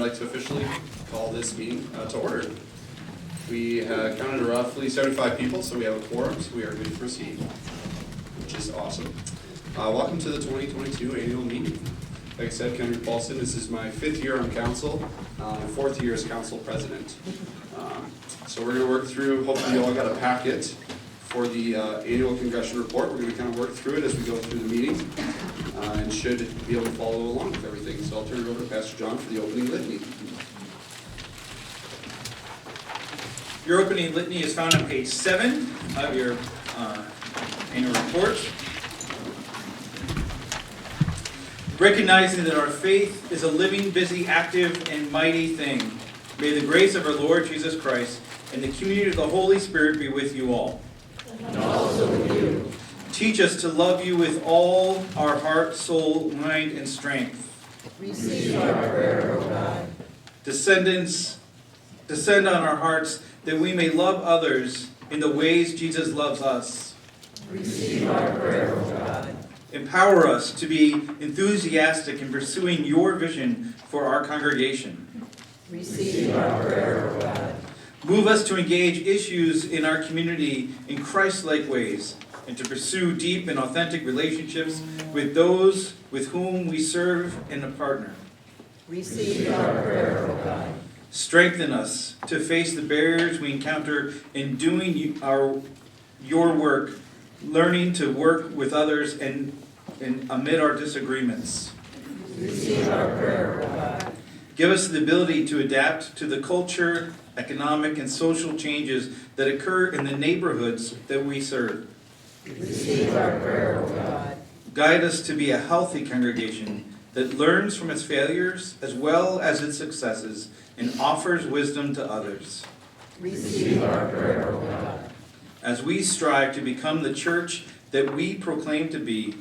like to officially call this meeting to order. We counted roughly 75 people, so we have a quorum, so we are good to proceed, which is awesome. Welcome to the 2022 annual meeting. Like I said, Kendrick Paulson, this is my 5th year on council, 4th year as council president. So we're going to work through, hopefully you all got a packet for the annual congressional report. We're going to kind of work through it as we go through the meeting and should be able to follow along with everything. So I'll turn it over to Pastor John for the opening litany. Your opening litany is found on page 7 of your annual report. Recognizing that our faith is a living, busy, active, and mighty thing, may the grace of our Lord Jesus Christ and the community of the Holy Spirit be with you all. And also with you. Teach us to love you with all our heart, soul, mind, and strength. Receive our prayer, O God. Descend on our hearts that we may love others in the ways Jesus loves us. Receive our prayer, O God. Empower us to be enthusiastic in pursuing your vision for our congregation. Receive our prayer, O God. Move us to engage issues in our community in Christ-like ways and to pursue deep and authentic relationships with those with whom we serve and partner. Receive our prayer, O God. Strengthen us to face the barriers we encounter in doing your work, learning to work with others and amid our disagreements. Receive our prayer, O God. Give us the ability to adapt to the culture, economic, and social changes that occur in the neighborhoods that we serve. Receive our prayer, O God. Guide us to be a healthy congregation that learns from its failures as well as its successes and offers wisdom to others. Receive our prayer, O God. As we strive to become the church that we proclaim to be,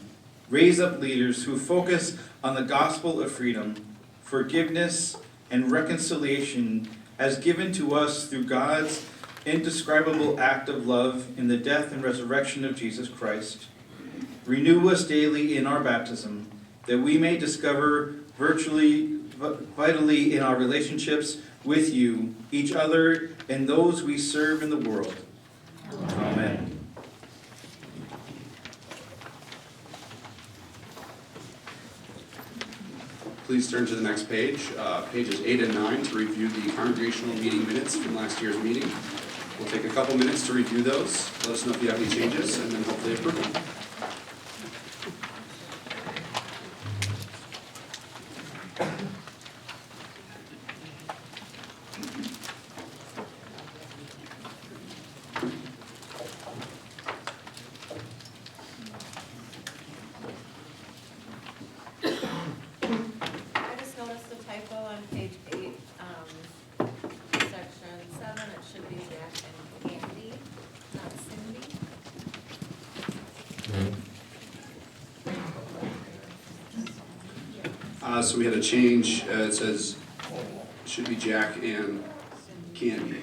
raise up leaders who focus on the gospel of freedom, forgiveness, and reconciliation as given to us through God's indescribable act of love in the death and resurrection of Jesus Christ. Renew us daily in our baptism, that we may discover vitally in our relationships with you, each other, and those we serve in the world. Amen. Please turn to the next page, pages 8 and 9, to review the congregational meeting minutes from last year's meeting. We'll take a couple minutes to review those. Let us know if you have any changes, and then hopefully approve them. So we had a change. It says it should be Jack and Candy.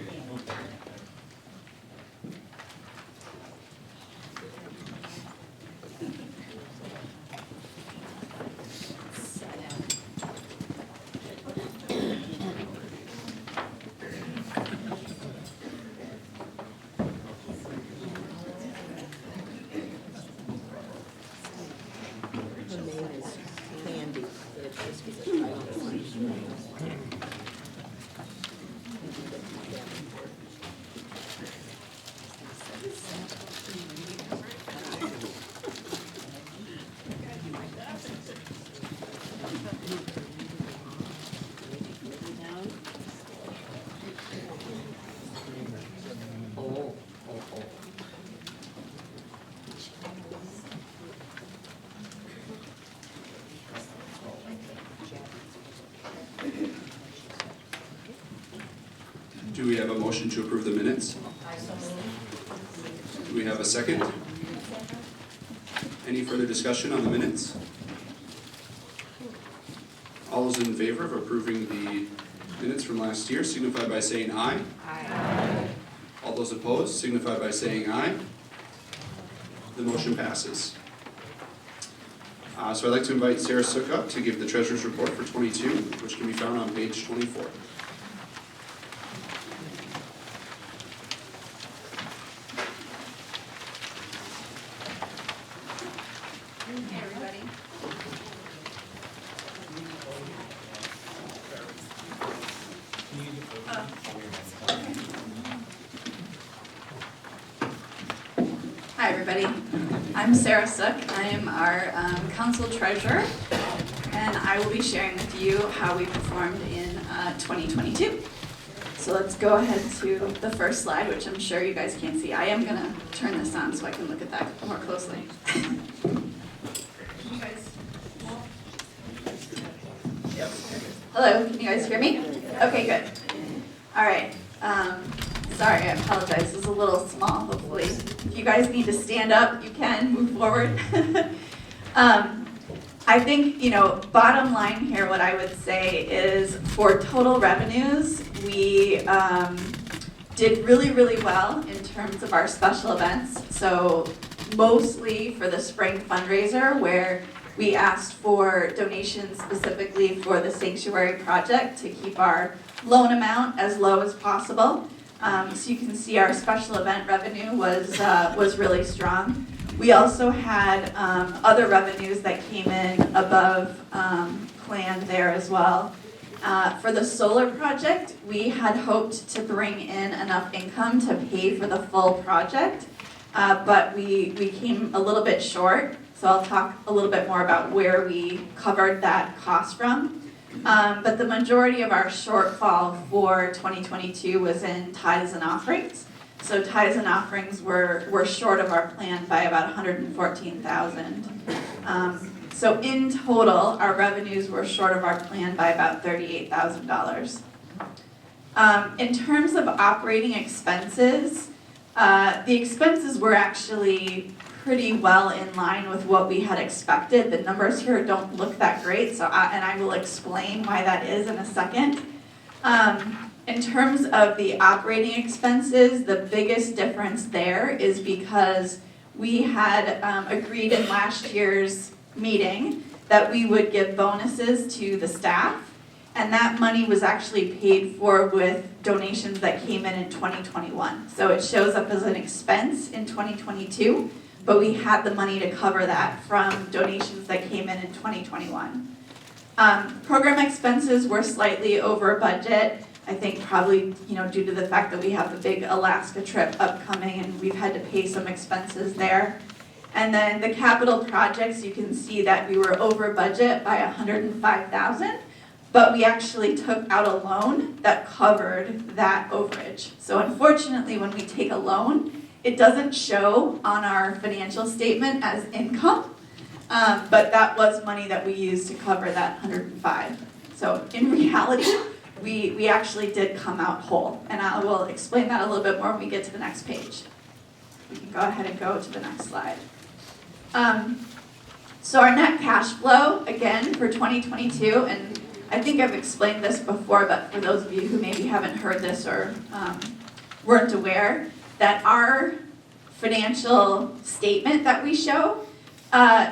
Do we have a motion to approve the minutes? Do we have a second? Any further discussion on the minutes? All those in favor of approving the minutes from last year signify by saying aye. Aye. All those opposed signify by saying aye. The motion passes. So I'd like to invite Sarah Sook up to give the treasurer's report for 22, which can be found on page 24. Hey, everybody. Hi, everybody. I'm Sarah Sook. I am our council treasurer, and I will be sharing with you how we performed in 2022. So let's go ahead to the first slide, which I'm sure you guys can't see. I am going to turn this on so I can look at that more closely. You guys- Hello, can you guys hear me? Okay, good. All right. Sorry, I apologize. This is a little small, hopefully. If you guys need to stand up, you can move forward. I think, bottom line here, what I would say is for total revenues, we did really, really well in terms of our special events. So mostly for the spring fundraiser, where we asked for donations specifically for the sanctuary project to keep our loan amount as low as possible. So you can see our special event revenue was really strong. We also had other revenues that came in above planned there as well. For the solar project, we had hoped to bring in enough income to pay for the full project, but we came a little bit short. So I'll talk a little bit more about where we covered that cost from. But the majority of our shortfall for 2022 was in tithes and offerings. So tithes and offerings were short of our plan by about 114,000. So in total, our revenues were short of our plan by about $38,000. In terms of operating expenses, the expenses were actually pretty well in line with what we had expected. The numbers here don't look that great, and I will explain why that is in a second. In terms of the operating expenses, the biggest difference there is because we had agreed in last year's meeting that we would give bonuses to the staff, and that money was actually paid for with donations that came in 2021. So it shows up as an expense in 2022. But we had the money to cover that from donations that came in 2021. Program expenses were slightly over budget. I think probably due to the fact that we have the big Alaska trip upcoming and we've had to pay some expenses there. And then the capital projects, you can see that we were over budget by $105,000, but we actually took out a loan that covered that overage. So unfortunately, when we take a loan, it doesn't show on our financial statement as income, but that was money that we used to cover that 105. So in reality, we actually did come out whole, and I will explain that a little bit more when we get to the next page. We can go ahead and go to the next slide. So our net cash flow, again, for 2022, and I think I've explained this before, but for those of you who maybe haven't heard this or weren't aware, that our financial statement that we show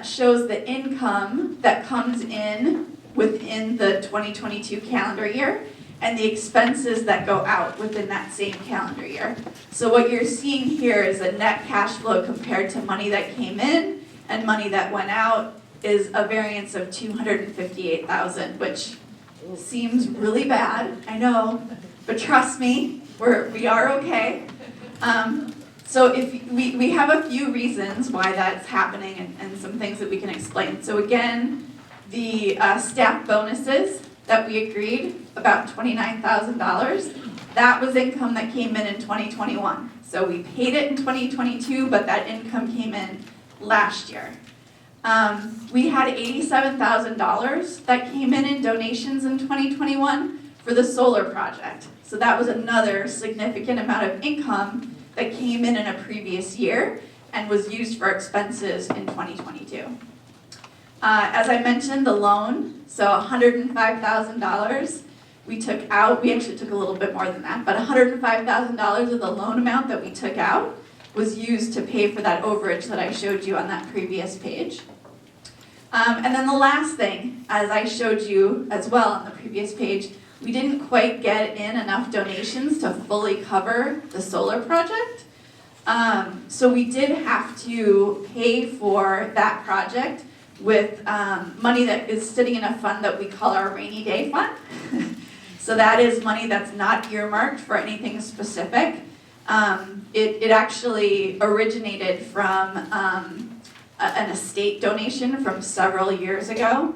shows the income that comes in within the 2022 calendar year and the expenses that go out within that same calendar year. So what you're seeing here is a net cash flow compared to money that came in and money that went out is a variance of $258,000, which seems really bad, I know, but trust me, we are okay. So if we have a few reasons why that's happening and some things that we can explain. So again, the staff bonuses that we agreed, about $29,000, that was income that came in 2021. So we paid it in 2022, but that income came in last year. We had $87,000 that came in donations in 2021 for the solar project. So that was another significant amount of income that came in a previous year and was used for expenses in 2022. As I mentioned, the loan, so $105,000 we took out. We actually took a little bit more than that, but $105,000 of the loan amount that we took out was used to pay for that overage that I showed you on that previous page. And then the last thing, as I showed you as well on the previous page, we didn't quite get in enough donations to fully cover the solar project. So we did have to pay for that project with money that is sitting in a fund that we call our rainy day fund. So that is money that's not earmarked for anything specific. It actually originated from an estate donation from several years ago.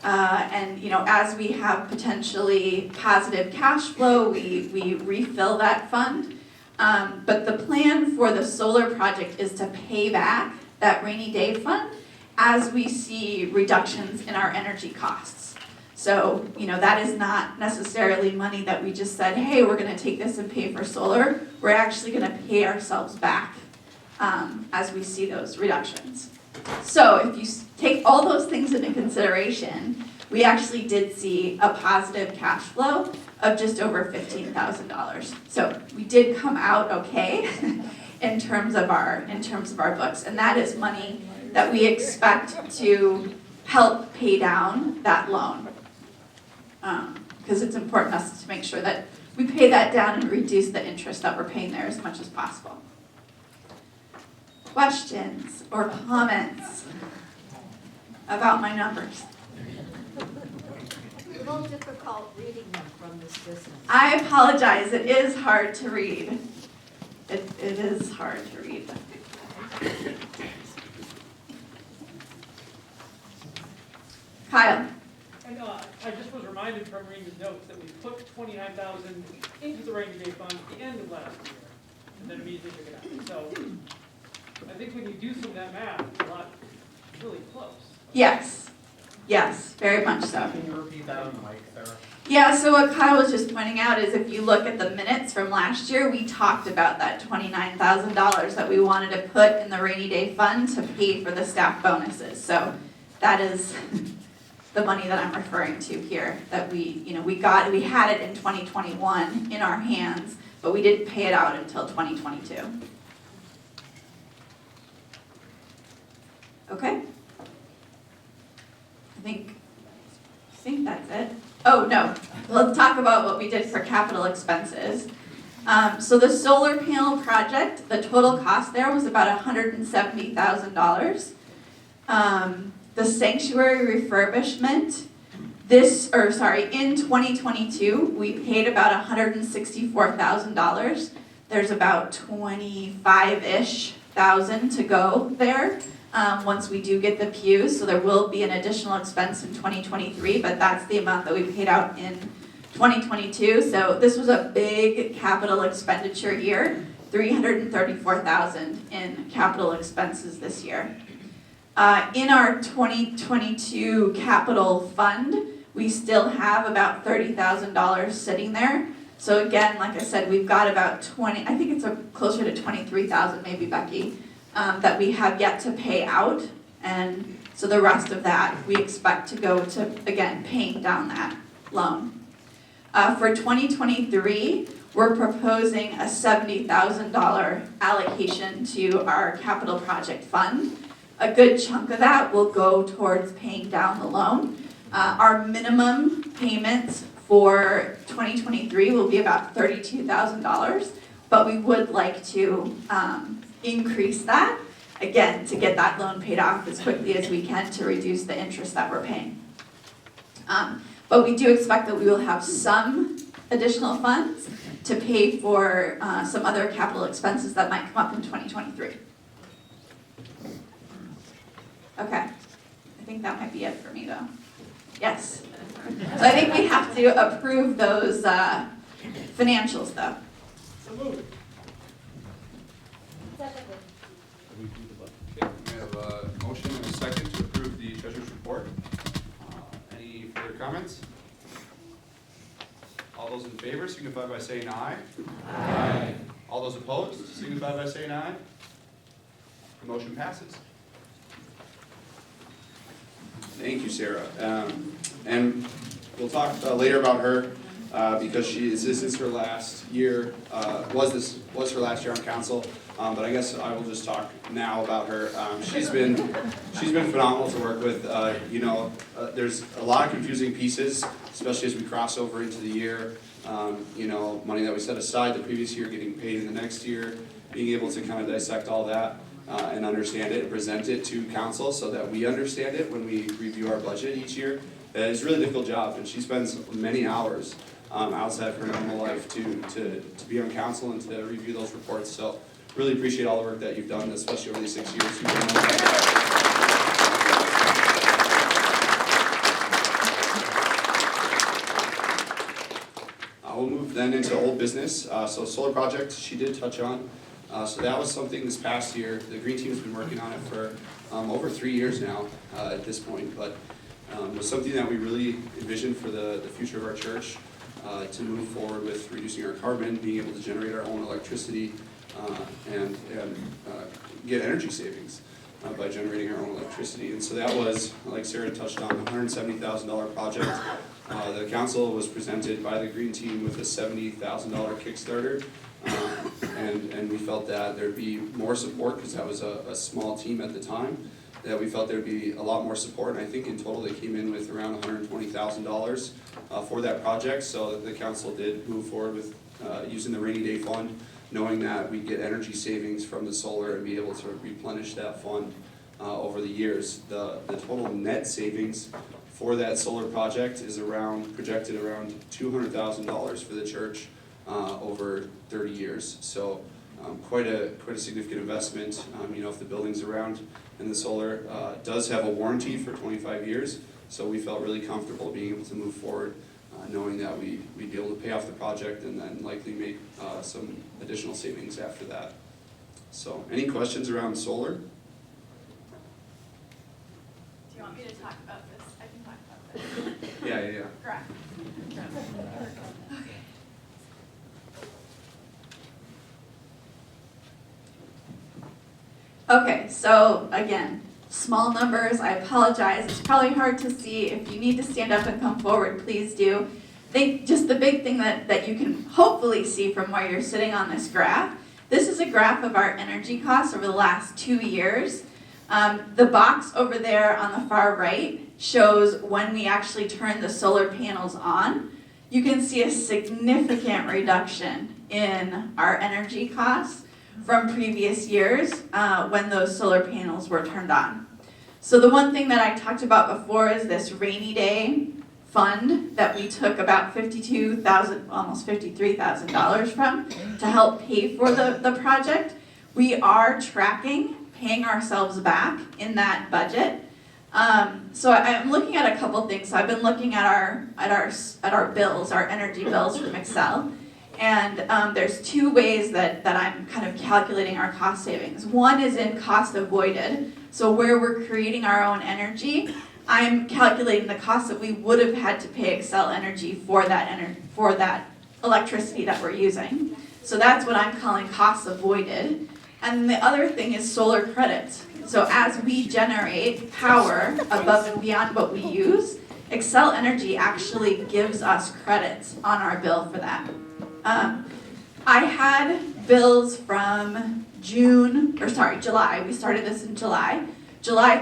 And as we have potentially positive cash flow, we refill that fund. But the plan for the solar project is to pay back that rainy day fund as we see reductions in our energy costs. So, that is not necessarily money that we just said, hey, we're gonna take this and pay for solar. We're actually gonna pay ourselves back as we see those reductions. So if you take all those things into consideration, we actually did see a positive cash flow of just over $15,000. So we did come out okay in terms of our books, and that is money that we expect to help pay down that loan. Because it's important to us to make sure that we pay that down and reduce the interest that we're paying there as much as possible. Questions or comments about my numbers? It's a little difficult reading them from this distance. I apologize, it is hard to read. It is hard to read. Kyle? And I just was reminded from reading the notes that we put 29,000 into the rainy day fund at the end of last year, and then immediately took it out. So I think when you do some of that math, it's really close. Yes, very much so. Can you repeat that on the mic, Sarah? Yeah, so what Kyle was just pointing out is if you look at the minutes from last year, we talked about that $29,000 that we wanted to put in the rainy day fund to pay for the staff bonuses. So that is the money that I'm referring to here, that we had it in 2021 in our hands, but we didn't pay it out until 2022. Okay? I think that's it. Oh, no, let's talk about what we did for capital expenses. So the solar panel project, the total cost there was about $170,000. The sanctuary refurbishment, in 2022, we paid about $164,000. There's about 25-ish thousand to go there. Once we do get the pews, so there will be an additional expense in 2023, but that's the amount that we paid out in 2022. So this was a big capital expenditure year, $334,000 in capital expenses this year. In our 2022 capital fund, we still have about $30,000 sitting there. So again, like I said, we've got about I think it's closer to 23,000 maybe, Becky, that we have yet to pay out, and so the rest of that we expect to go to, again, paying down that loan. For 2023, we're proposing a $70,000 allocation to our capital project fund. A good chunk of that will go towards paying down the loan. Our minimum payments for 2023 will be about $32,000, but we would like to increase that, again, to get that loan paid off as quickly as we can to reduce the interest that we're paying. But we do expect that we will have some additional funds to pay for some other capital expenses that might come up in 2023. Okay, I think that might be it for me though. Yes. So I think we have to approve those financials though. So moved. Okay, we have a motion and a second to approve the treasurer's report. Any further comments? All those in favor signify by saying aye. Aye. All those opposed signify by saying aye. The motion passes. Thank you, Sarah. And we'll talk later about her. because this is her last year, was her last year on council. But I guess I will just talk now about her. She's been phenomenal to work with. There's a lot of confusing pieces, especially as we cross over into the year. Money that we set aside the previous year getting paid in the next year, being able to kind of dissect all that and understand it and present it to council so that we understand it when we review our budget each year. It's a really difficult job, and she spends many hours outside of her normal life to be on council and to review those reports. So really appreciate all the work that you've done, especially over these 6 years. We'll move then into old business. So solar project, she did touch on. So that was something this past year. The green team has been working on it for over 3 years now at this point, but it was something that we really envisioned for the future of our church to move forward with reducing our carbon, being able to generate our own electricity, and get energy savings by generating our own electricity. And so that was, like Sarah touched on, a $170,000 project. The council was presented by the green team with a $70,000 Kickstarter, and we felt that there'd be more support because that was a small team at the time, that we felt there'd be a lot more support, and I think in total they came in with around $120,000 for that project. So the council did move forward with using the rainy day fund, knowing that we'd get energy savings from the solar and be able to replenish that fund over the years. The total net savings for that solar project is projected around $200,000 for the church over 30 years. So quite a significant investment. If the building's around and the solar does have a warranty for 25 years, so we felt really comfortable being able to move forward, knowing that we'd be able to pay off the project and then likely make some additional savings after that. So any questions around solar? Do you want me to talk about this? I can talk about this. Yeah. Correct. Okay, so again, small numbers, I apologize. It's probably hard to see. If you need to stand up and come forward, please do. I think just the big thing that you can hopefully see from where you're sitting on this graph, this is a graph of our energy costs over the last 2 years. The box over there on the far right shows when we actually turn the solar panels on. You can see a significant reduction in our energy costs from previous years when those solar panels were turned on. So the one thing that I talked about before is this rainy day fund that we took about $52,000, almost $53,000 from to help pay for the project. We are tracking paying ourselves back in that budget. So I'm looking at a couple things. So I've been looking at our bills, our energy bills from Excel. And there's 2 ways that I'm kind of calculating our cost savings. One is in cost avoided, so where we're creating our own energy, I'm calculating the cost that we would have had to pay Excel Energy for that electricity that we're using. So that's what I'm calling cost avoided. And the other thing is solar credits. So as we generate power above and beyond what we use, Excel Energy actually gives us credits on our bill for that. I had bills from July. We started this in July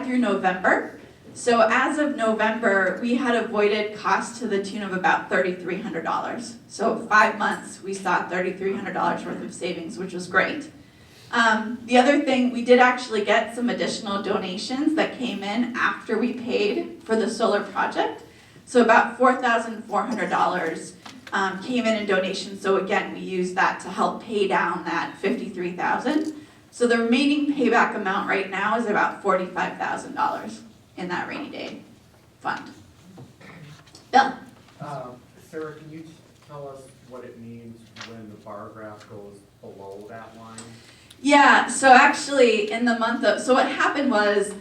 through November. So as of November, we had avoided costs to the tune of about $3,300. So 5 months, we saw $3,300 worth of savings, which was great. The other thing, we did actually get some additional donations that came in after we paid for the solar project. So about $4,400 came in donations. So again, we used that to help pay down that $53,000. So the remaining payback amount right now is about $45,000 in that rainy day fund. Bill? Sarah, can you tell us what it means when the bar graph goes below that line? Yeah, so actually in the month of, so what happened was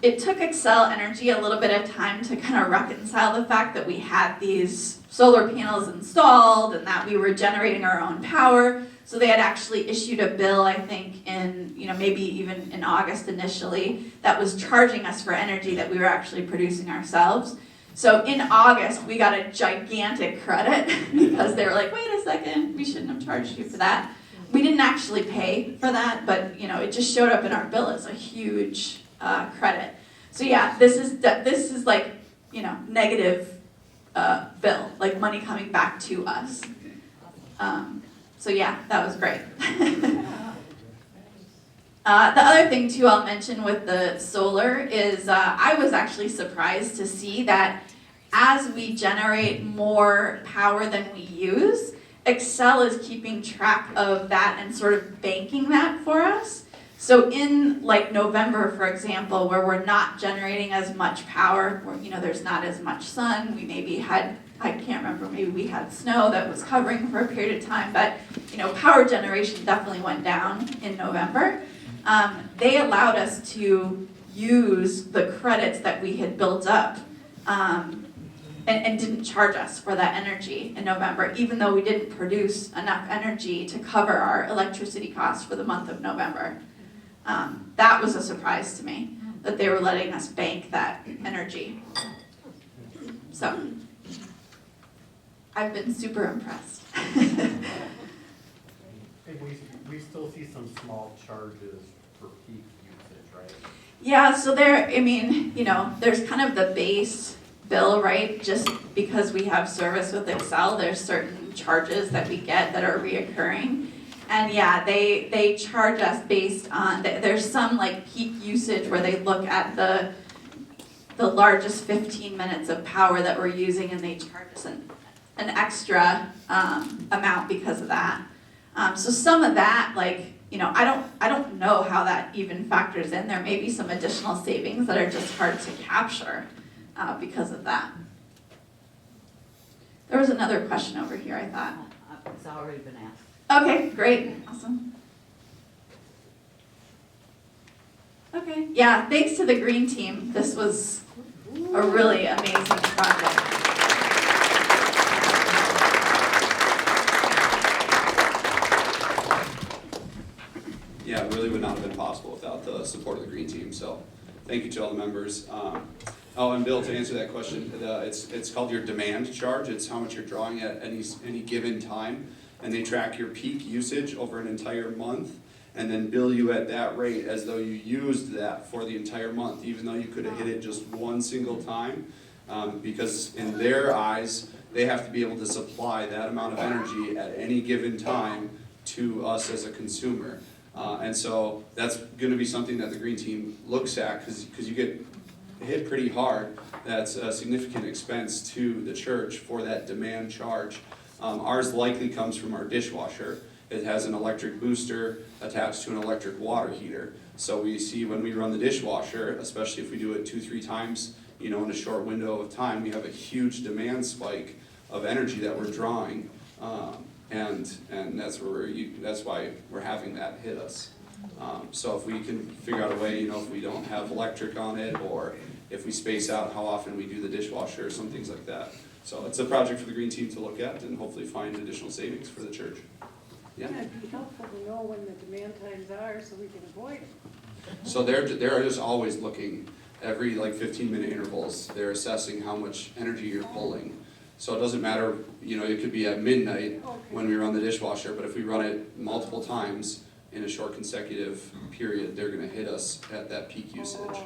it took Excel Energy a little bit of time to kind of reconcile the fact that we had these solar panels installed and that we were generating our own power. So they had actually issued a bill, I think, in, maybe even in August initially, that was charging us for energy that we were actually producing ourselves. So in August, we got a gigantic credit because they were like, wait a second, we shouldn't have charged you for that. We didn't actually pay for that, but it just showed up in our bill as a huge credit. So yeah, this is like negative bill, like money coming back to us. So yeah, that was great. The other thing too I'll mention with the solar is I was actually surprised to see that as we generate more power than we use, Excel is keeping track of that and sort of banking that for us. So in like November, for example, where we're not generating as much power, where there's not as much sun, we maybe had, I can't remember, maybe we had snow that was covering for a period of time, but power generation definitely went down in November. They allowed us to use the credits that we had built up and didn't charge us for that energy in November, even though we didn't produce enough energy to cover our electricity costs for the month of November. That was a surprise to me, that they were letting us bank that energy. So, I've been super impressed. And we still see some small charges for peak usage, right? Yeah, so there's kind of the base bill, right? Just because we have service with Excel, there's certain charges that we get that are reoccurring. And yeah, they charge us based on, there's some like peak usage where they look at the largest 15 minutes of power that we're using, and they charge us an extra amount because of that. So some of that, I don't know how that even factors in. There may be some additional savings that are just hard to capture because of that. There was another question over here, I thought. It's already been asked. Okay, great, awesome. Okay, yeah, thanks to the green team. This was a really amazing project. Yeah, it really would not have been possible without the support of the green team, so thank you to all the members. Oh, and Bill, to answer that question, it's called your demand charge. It's how much you're drawing at any given time, and they track your peak usage over an entire month, and then bill you at that rate as though you used that for the entire month, even though you could have hit it just one single time, because in their eyes, they have to be able to supply that amount of energy at any given time to us as a consumer. And so that's going to be something that the green team looks at, because you get hit pretty hard. That's a significant expense to the church for that demand charge. Ours likely comes from our dishwasher. It has an electric booster attached to an electric water heater. So we see when we run the dishwasher, especially if we do it 2-3 times, in a short window of time, we have a huge demand spike of energy that we're drawing. And that's why we're having that hit us. So if we can figure out a way, if we don't have electric on it, or if we space out how often we do the dishwasher, some things like that. So it's a project for the green team to look at and hopefully find additional savings for the church. Yeah. It'd be helpful to know when the demand times are so we can avoid it. So they're just always looking, every 15-minute intervals, they're assessing how much energy you're pulling. So it doesn't matter, it could be at midnight when we run the dishwasher, but if we run it multiple times in a short consecutive period, they're gonna hit us at that peak usage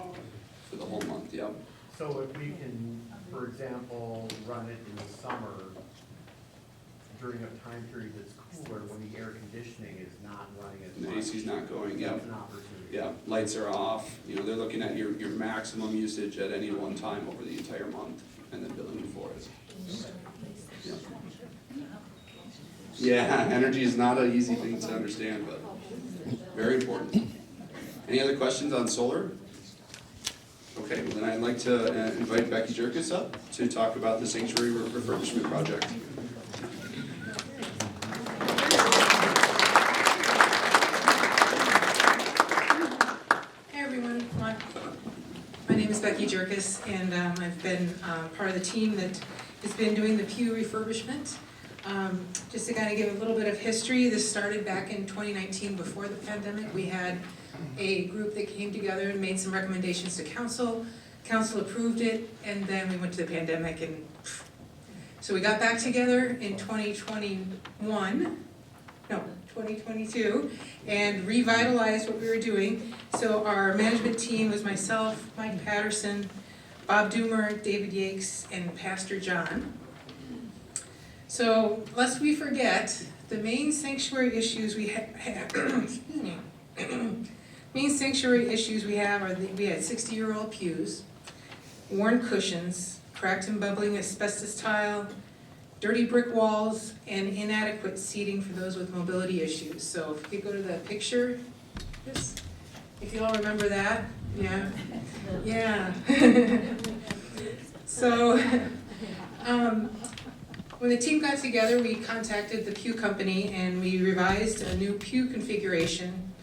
for the whole month, yeah. So if we can, for example, run it in the summer during a time period that's cooler, when the air conditioning is not running as And the much. AC's not going, yeah. That's an opportunity. Yeah, lights are off, they're looking at your maximum usage at any one time over the entire month and then billing you for it. Yeah, energy is not an easy thing to understand, but very important. Any other questions on solar? Okay, well then I'd like to invite Becky Jerkis up to talk about the sanctuary refurbishment project. Hey everyone, my name is Becky Jerkis, and I've been part of the team that has been doing the pew refurbishment. Just to kind of give a little bit of history, this started back in 2019 before the pandemic. We had a group that came together and made some recommendations to council council approved it, and then we went to the pandemic, and so we got back together in 2022, and revitalized what we were doing. So our management team was myself, Mike Patterson, Bob Doomer, David Yakes, and Pastor John. So, lest we forget, the main sanctuary issues we main sanctuary issues we have are we had 60-year-old pews, worn cushions, cracked and bubbling asbestos tile, dirty brick walls, and inadequate seating for those with mobility issues. So if you could go to the picture, this, if you all remember that, yeah, yeah. So, when the team got together, we contacted the pew company and we revised a new pew configuration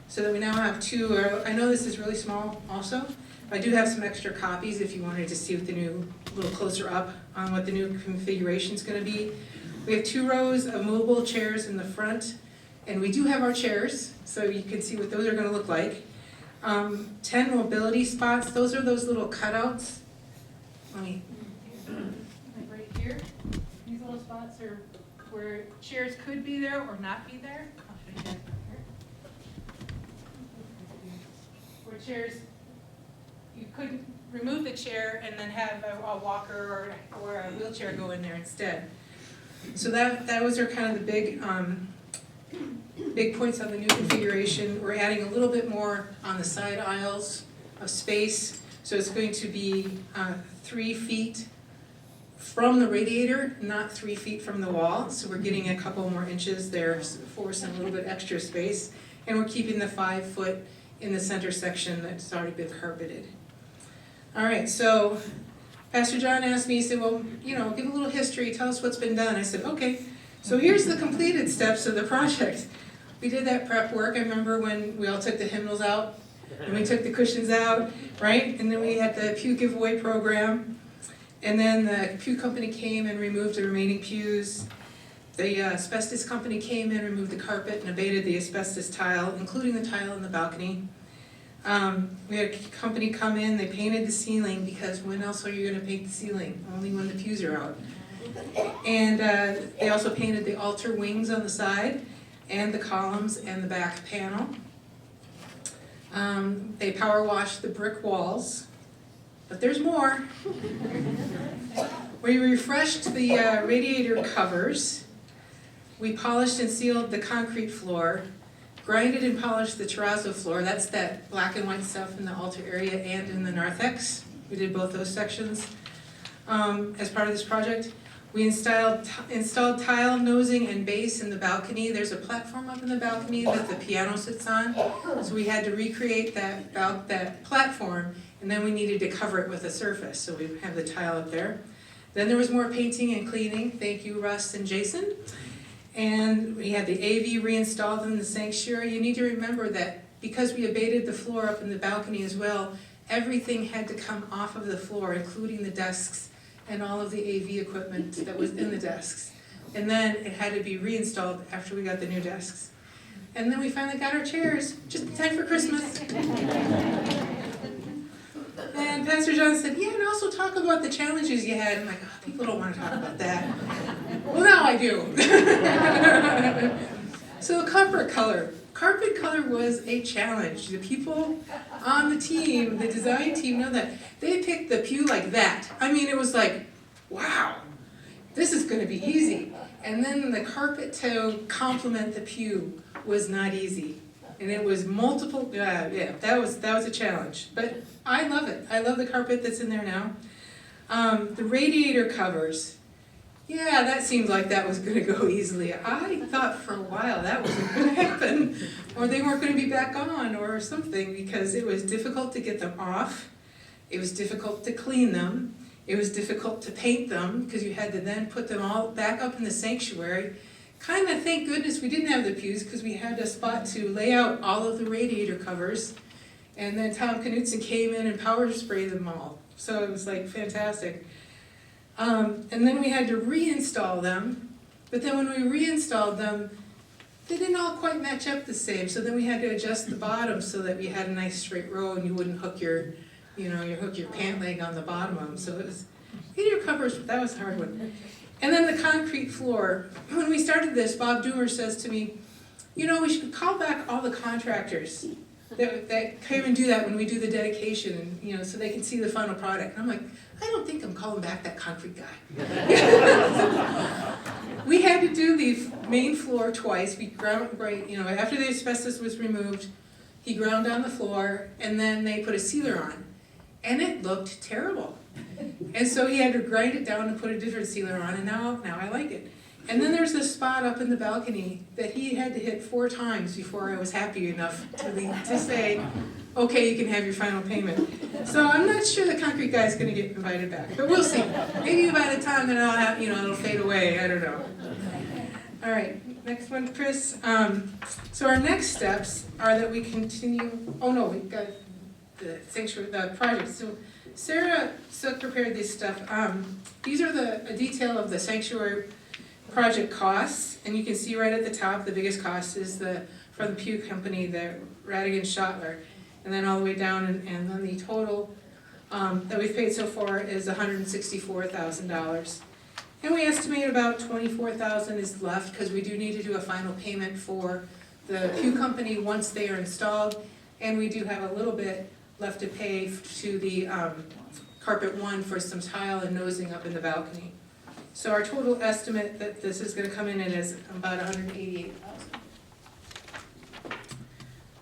so that we now have two. I know this is really small also, but I do have some extra copies if you wanted to see what the new, a little closer up on what the new configuration is going to be. We have 2 rows of mobile chairs in the front, and we do have our chairs, so you can see what those are going to look like. 10 mobility spots, those are those little cutouts. Let me, like right here. These little spots are where chairs could be there or not be there. I'll show you guys here. Where chairs, you couldn't remove the chair and then have a walker or a wheelchair go in there instead. So that was our kind of the big points on the new configuration. We're adding a little bit more on the side aisles of space. So it's going to be 3 feet from the radiator, not 3 feet from the wall. So we're getting a couple more inches there for some little bit extra space. And we're keeping the 5 foot in the center section that's already been carpeted. All right, so Pastor John asked me, he said, well, you know, give a little history, tell us what's been done. I said, okay, so here's the completed steps of the project. We did that prep work. I remember when we all took the hymnals out and we took the cushions out, right? And then we had the pew giveaway program. And then the pew company came and removed the remaining pews. The asbestos company came in, removed the carpet, and abated the asbestos tile, including the tile in the balcony. We had a company come in, they painted the ceiling, because when else are you going to paint the ceiling? Only when the pews are out. And they also painted the altar wings on the side, and the columns and the back panel. They power washed the brick walls, but there's more. We refreshed the radiator covers. We polished and sealed the concrete floor, grinded and polished the terrazzo floor. That's that black and white stuff in the altar area and in the narthex. We did both those sections as part of this project. We installed tile nosing and base in the balcony. There's a platform up in the balcony that the piano sits on. So we had to recreate that platform, and then we needed to cover it with a surface. So we have the tile up there. Then there was more painting and cleaning. Thank you, Russ and Jason. And we had the AV reinstalled in the sanctuary. You need to remember that because we abated the floor up in the balcony as well, everything had to come off of the floor, including the desks and all of the AV equipment that was in the desks. And then it had to be reinstalled after we got the new desks. And then we finally got our chairs, just in time for Christmas. And Pastor John said, yeah, and also talk about the challenges you had. I'm like, oh, people don't want to talk about that. Well, now I do. So carpet color. Carpet color was a challenge. The people on the team, the design team, know that. They picked the pew like that. I mean, it was like, wow, this is going to be easy. And then the carpet to complement the pew was not easy. And it was multiple, that was a challenge. But I love it. I love the carpet that's in there now. The radiator covers. Yeah, that seemed like that was going to go easily. I thought for a while that wasn't going to happen, or they weren't going to be back on or something, because it was difficult to get them off. It was difficult to clean them. It was difficult to paint them, because you had to then put them all back up in the sanctuary. Kind of thank goodness we didn't have the pews, because we had a spot to lay out all of the radiator covers. And then Tom Knutson came in and power sprayed them all. So it was like fantastic. And then we had to reinstall them, but then when we reinstalled them, they didn't all quite match up the same. So then we had to adjust the bottom so that we had a nice straight row and you wouldn't hook your you hook your pant leg on the bottom of them, so it was, your covers, that was a hard one. And then the concrete floor, when we started this, Bob Doomer says to me, we should call back all the contractors that came and do that when we do the dedication, and, so they can see the final product. And I'm like, I don't think I'm calling back that concrete guy. We had to do the main floor twice. We ground, after the asbestos was removed, he ground down the floor, and then they put a sealer on. And it looked terrible. And so he had to grind it down and put a different sealer on, and now I like it. And then there's this spot up in the balcony that he had to hit 4 times before I was happy enough to say, okay, you can have your final payment. So I'm not sure the concrete guy's gonna get invited back, but we'll see. Maybe by the time that I'll have, it'll fade away, I don't know. All right, next one, Chris. So our next steps are that we continue, we've got the sanctuary, the project. So Sarah prepared this stuff. These are a detail of the sanctuary project costs, and you can see right at the top, the biggest cost is from the Pew Company, the Radigan Schottler, and then all the way down, and then the total that we've paid so far is $164,000. And we estimate about $24,000 is left, because we do need to do a final payment for the Pew Company once they are installed, and we do have a little bit left to pay to the Carpet One for some tile and nosing up in the balcony. So our total estimate that this is gonna come in at is about $188,000.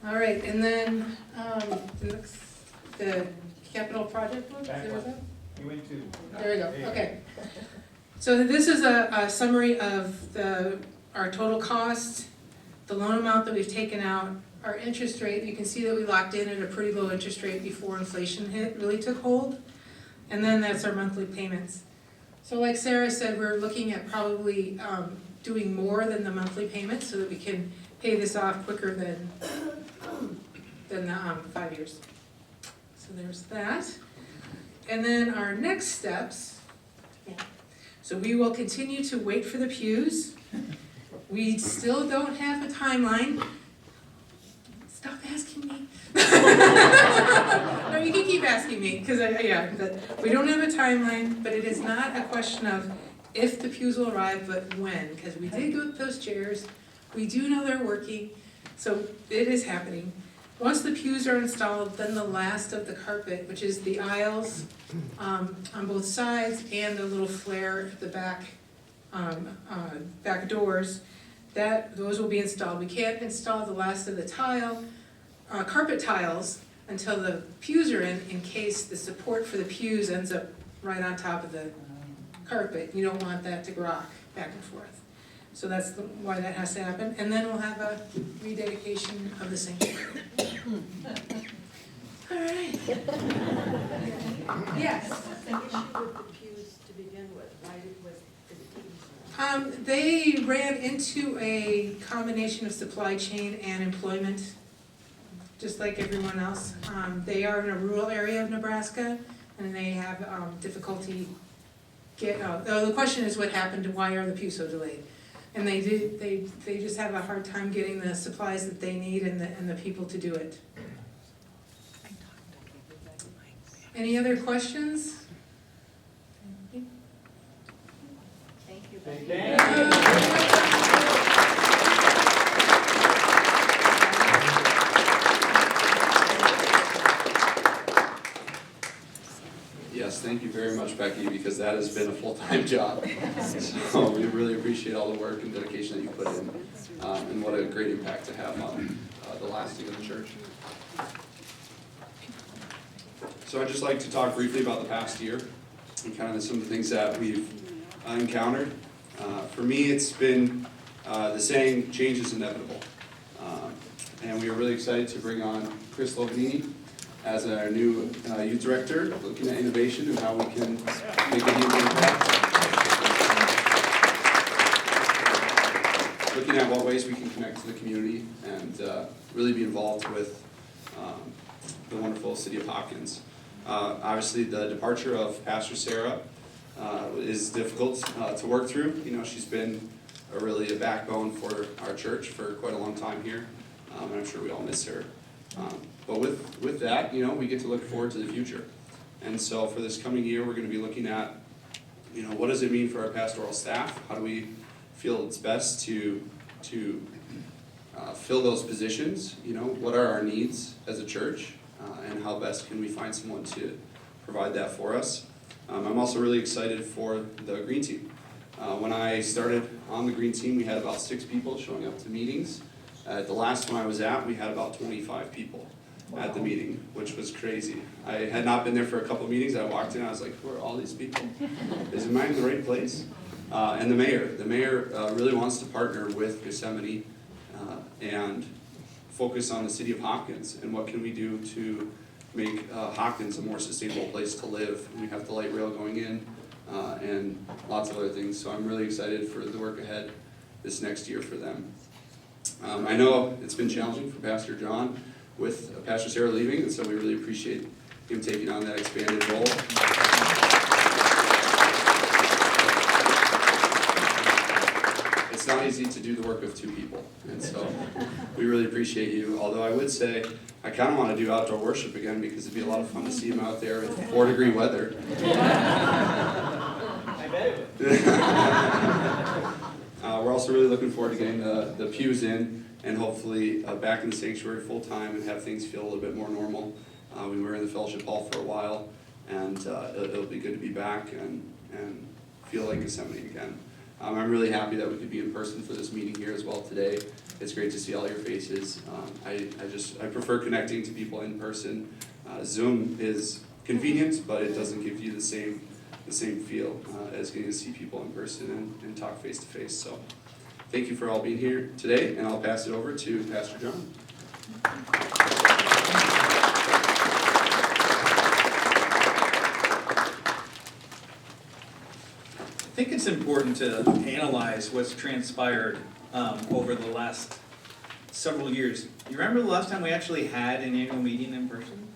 All right, and then, the capital project one, there we go. You went to. There we go, okay. So this is a summary of our total cost, the loan amount that we've taken out, our interest rate. You can see that we locked in at a pretty low interest rate before inflation really took hold. And then that's our monthly payments. So like Sarah said, we're looking at probably doing more than the monthly payments so that we can pay this off quicker than the 5 years. So there's that. And then our next steps, so we will continue to wait for the pews. We still don't have a timeline. Stop asking me. No, you can keep asking me, because but we don't have a timeline, but it is not a question of if the pews will arrive, but when, because we did go with those chairs. We do know they're working, so it is happening. Once the pews are installed, then the last of the carpet, which is the aisles on both sides and the little flare at the back, back doors, those will be installed. We can't install the last of the carpet tiles until the pews are in case the support for the pews ends up right on top of the carpet. You don't want that to rock back and forth. So that's why that has to happen. And then we'll have a rededication of the sanctuary. All right. Yes? What's the issue with the pews to begin with? Why did the pews? They ran into a combination of supply chain and employment, just like everyone else. They are in a rural area of Nebraska, and they have difficulty the question is what happened and why are the pews so delayed? And they just have a hard time getting the supplies that they need and the people to do it. Any other questions? Thank you. Yes, thank you very much, Becky, because that has been a full-time job. So we really appreciate all the work and dedication that you put in, and what a great impact to have on the lasting of the church. So I'd just like to talk briefly about the past year and kind of some of the things that we've encountered. For me, it's been the saying, change is inevitable. And we are really excited to bring on Chris Lovanini as our new youth director, looking at innovation and how we can make a huge impact. Looking at what ways we can connect to the community and really be involved with the wonderful city of Hopkins. Obviously, the departure of Pastor Sarah is difficult to work through. You know, she's been really a backbone for our church for quite a long time here, and I'm sure we all miss her. But with that, you know, we get to look forward to the future. And so for this coming year, we're gonna be looking at, you know, what does it mean for our pastoral staff? How do we feel it's best to fill those positions? You know, what are our needs as a church? And how best can we find someone to provide that for us? I'm also really excited for the green team. When I started on the green team, we had about 6 people showing up to meetings. At the last one I was at, we had about 25 people at the meeting, which was crazy. I had not been there for a couple of meetings. I walked in, I was like, who are all these people? Am I in the right place? And the mayor really wants to partner with Gethsemane and focus on the city of Hopkins and what can we do to make Hopkins a more sustainable place to live. We have the light rail going in and lots of other things. So I'm really excited for the work ahead this next year for them. I know it's been challenging for Pastor John with Pastor Sarah leaving, and so we really appreciate him taking on that expanded role. It's not easy to do the work of 2 people, and so we really appreciate you. Although I would say I kind of want to do outdoor worship again because it'd be a lot of fun to see him out there in 4-degree weather. I bet it would. We're also really looking forward to getting the pews in and hopefully back in the sanctuary full time and have things feel a little bit more normal. We were in the fellowship hall for a while, and it'll be good to be back and feel like Gethsemane again. I'm really happy that we could be in person for this meeting here as well today. It's great to see all your faces. I prefer connecting to people in person. Zoom is convenient, but it doesn't give you the same feel as getting to see people in person and talk face to face. So thank you for all being here today, and I'll pass it over to Pastor John. I think it's important to analyze what's transpired over the last several years. You remember the last time we actually had an annual meeting in person?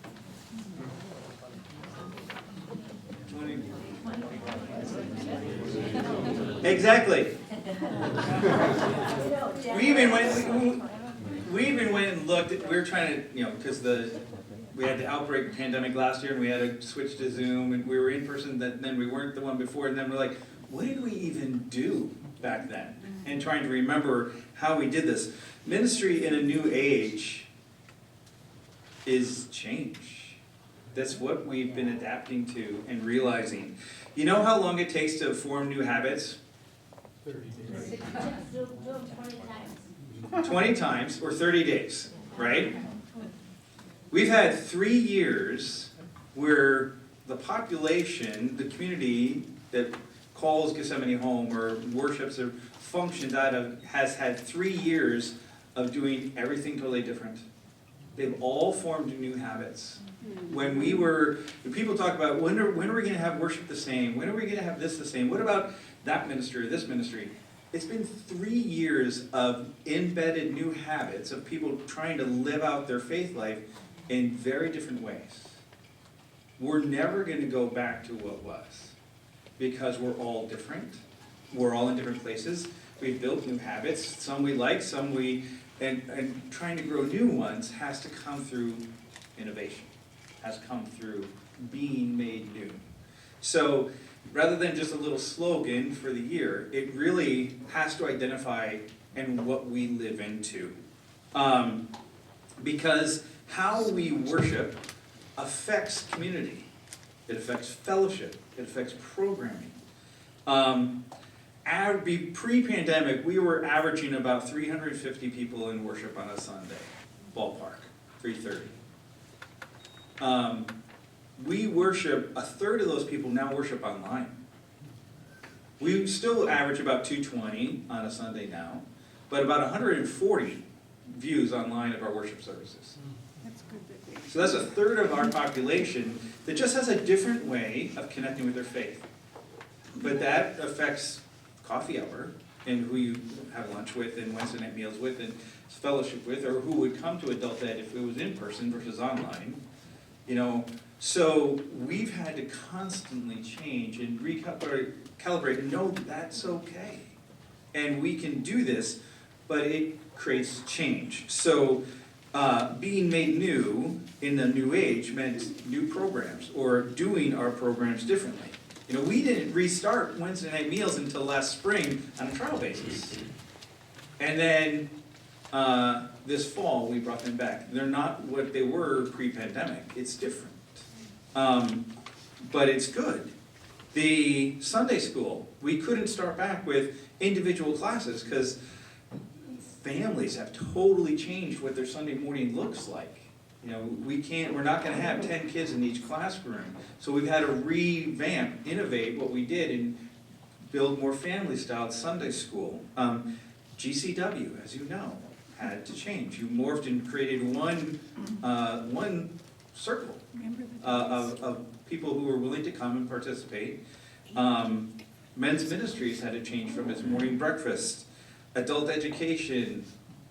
Exactly. We even went and looked at, we were trying to, you know, because we had the outbreak pandemic last year and we had to switch to Zoom and we were in person, then we weren't the one before, and then we're like, what did we even do back then? And trying to remember how we did this. Ministry in a new age is change. That's what we've been adapting to and realizing. You know how long it takes to form new habits? 30 days. 20 times or 30 days, right? We've had 3 years where the population, the community that calls Gethsemane home or worships or functions out of, has had 3 years of doing everything totally different. They've all formed new habits. When people talk about when are we going to have worship the same? When are we going to have this the same? What about that ministry or this ministry? It's been 3 years of embedded new habits of people trying to live out their faith life in very different ways. We're never going to go back to what was because we're all different. We're all in different places. We've built new habits. Some we like, some we... And trying to grow new ones has to come through innovation, has come through being made new. So rather than just a little slogan for the year, it really has to identify and what we live into. Because how we worship affects community. It affects fellowship. It affects programming. Pre-pandemic, we were averaging about 350 people in worship on a Sunday, ballpark, 330. We worship, a third of those people now worship online. We still average about 220 on a Sunday now, but about 140 views online of our worship services. That's good that they. So that's a third of our population that just has a different way of connecting with their faith. But that affects coffee hour and who you have lunch with and Wednesday night meals with and fellowship with, or who would come to adult ed if it was in person versus online. You know, so we've had to constantly change and recalibrate and know that's okay. And we can do this, but it creates change. So being made new in the new age meant new programs or doing our programs differently. You know, we didn't restart Wednesday night meals until last spring on a trial basis. And then this fall, we brought them back. They're not what they were pre-pandemic. It's different. But it's good. The Sunday school, we couldn't start back with individual classes because families have totally changed what their Sunday morning looks like. You know, we're not gonna have 10 kids in each classroom. So we've had to revamp, innovate what we did and build more family-style Sunday school. GCW, as you know, had to change. You morphed and created one circle of people who were willing to come and participate. Men's ministries had to change from its morning breakfast. Adult education,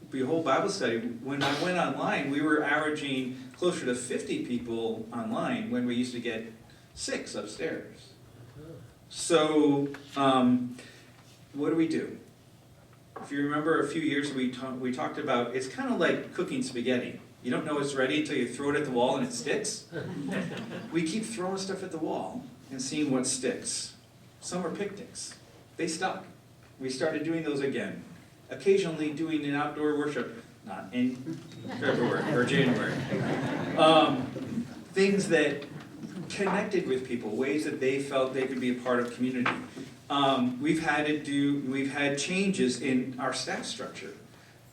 Behold Bible Study. When I went online, we were averaging closer to 50 people online when we used to get 6 upstairs. So, what do we do? If you remember a few years we talked about, it's kind of like cooking spaghetti. You don't know it's ready until you throw it at the wall and it sticks. We keep throwing stuff at the wall and seeing what sticks. Summer picnics, they stuck. We started doing those again. Occasionally doing an outdoor worship, not in February or January. Things that connected with people, ways that they felt they could be a part of community. We've had changes in our staff structure.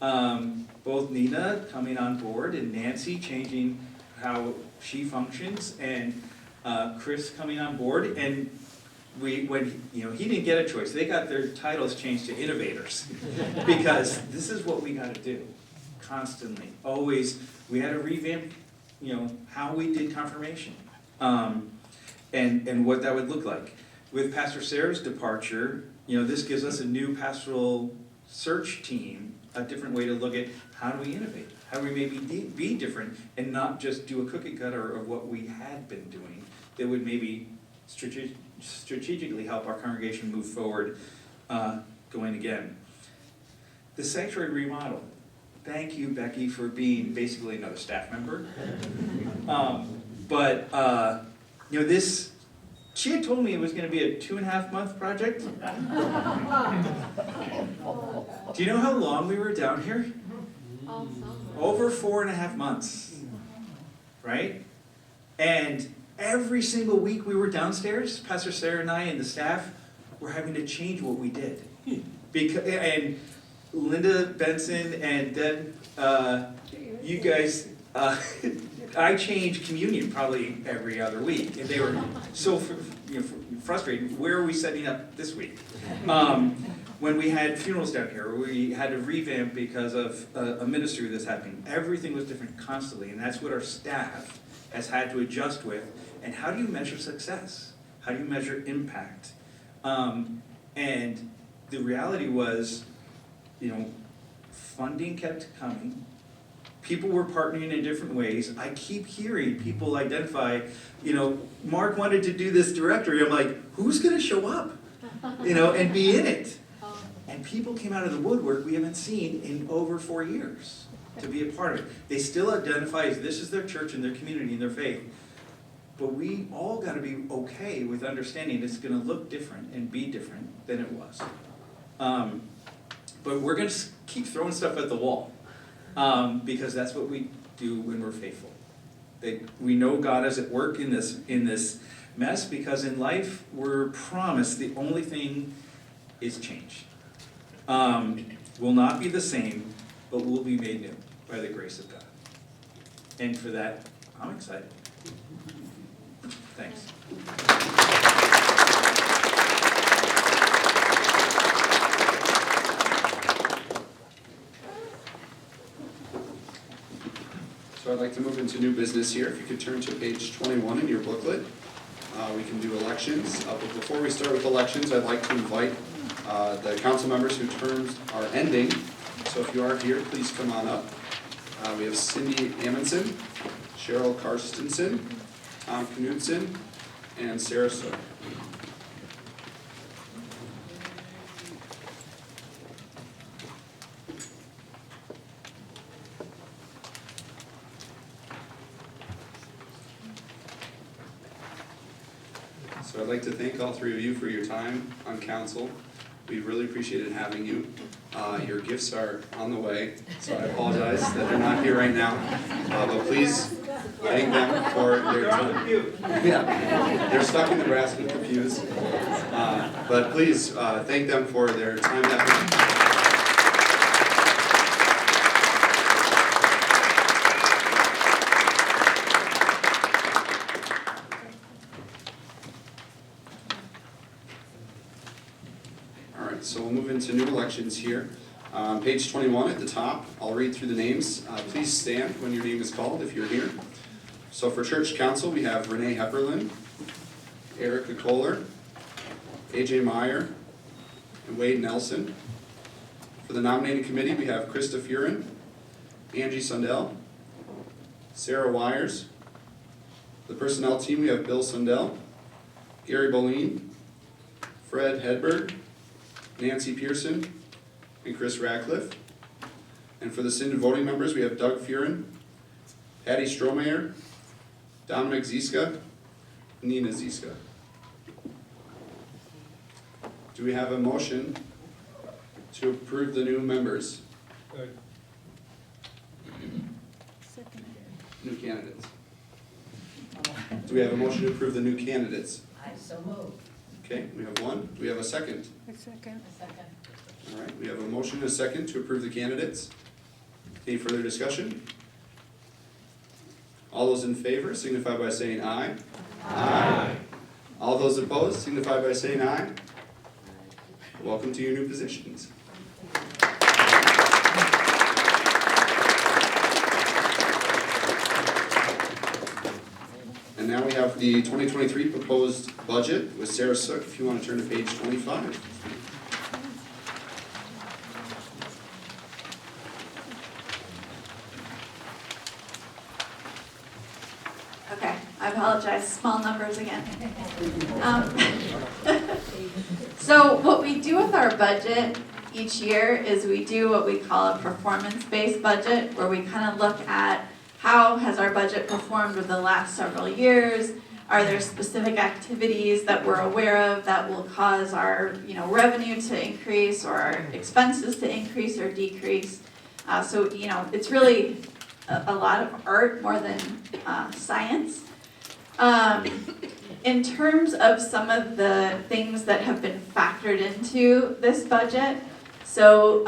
Both Nina coming on board and Nancy changing how she functions, and Chris coming on board. And he didn't get a choice. They got their titles changed to innovators because this is what we got to do constantly. Always, we had to revamp, how we did confirmation, and what that would look like. With Pastor Sarah's departure, this gives us a new pastoral search team, a different way to look at how do we innovate, how do we maybe be different and not just do a cookie cutter of what we had been doing that would maybe strategically help our congregation move forward going again. The sanctuary remodel. Thank you, Becky, for being basically another staff member. She had told me it was going to be a 2.5-month project. Do you know how long we were down here? Over 4.5 months, right? And every single week we were downstairs, Pastor Sarah and I and the staff were having to change what we did. And Linda Benson and Deb, you guys, I changed communion probably every other week, and they were so frustrated. Where are we setting up this week? When we had funerals down here, we had to revamp because of a ministry that's happening. Everything was different constantly, and that's what our staff has had to adjust with. And how do you measure success? How do you measure impact? And the reality was, funding kept coming. People were partnering in different ways. I keep hearing people identify, Mark wanted to do this directory. I'm like, who's going to show up, and be in it? And people came out of the woodwork we haven't seen in over 4 years to be a part of it. They still identify as this is their church and their community and their faith. But we all got to be okay with understanding it's going to look different and be different than it was. But we're going to keep throwing stuff at the wall because that's what we do when we're faithful. We know God is at work in this mess because in life we're promised the only thing is change. We'll not be the same, but we'll be made new by the grace of God. And for that, I'm excited. Thanks. So I'd like to move into new business here. If you could turn to page 21 in your booklet. We can do elections. But before we start with elections, I'd like to invite the council members whose terms are ending. So if you are here, please come on up. We have Cindy Amundson, Cheryl Karstensen, Tom Knudsen, and Sarah Sook. So I'd like to thank all three of you for your time on council. We really appreciated having you. Your gifts are on the way, so I apologize that they're not here right now. But please thank them for their time. Yeah, they're stuck in Nebraska with the pews. But please thank them for their time and effort. So we'll move into new elections here. Page 21 at the top, I'll read through the names. Please stand when your name is called if you're here. So for church council, we have Renee Hepperlin, Erica Kohler, AJ Meyer, and Wade Nelson. For the nominating committee, we have Krista Furin, Angie Sundell, Sarah Wires. The personnel team, we have Bill Sundell, Gary Boleen, Fred Hedberg, Nancy Pearson, and Chris Radcliffe. And for the synod voting members, we have Doug Furin, Patty Strohmeyer, Dominic Ziska, Nina Ziska. Do we have a motion to approve the new members? New candidates. Do we have a motion to approve the new candidates? I so move. Okay, we have one. Do we have a second? A second. A second. All right, we have a motion and a second to approve the candidates. Any further discussion? All those in favor signify by saying aye. Aye. All those opposed signify by saying aye. Welcome to your new positions. And now we have the 2023 proposed budget with Sarah Sook, if you want to turn to page 25. Okay, I apologize, small numbers again. So what we do with our budget each year is we do what we call a performance-based budget, where we kind of look at how has our budget performed over the last several years. Are there specific activities that we're aware of that will cause our revenue to increase or our expenses to increase or decrease? So it's really a lot of art more than science. In terms of some of the things that have been factored into this budget, so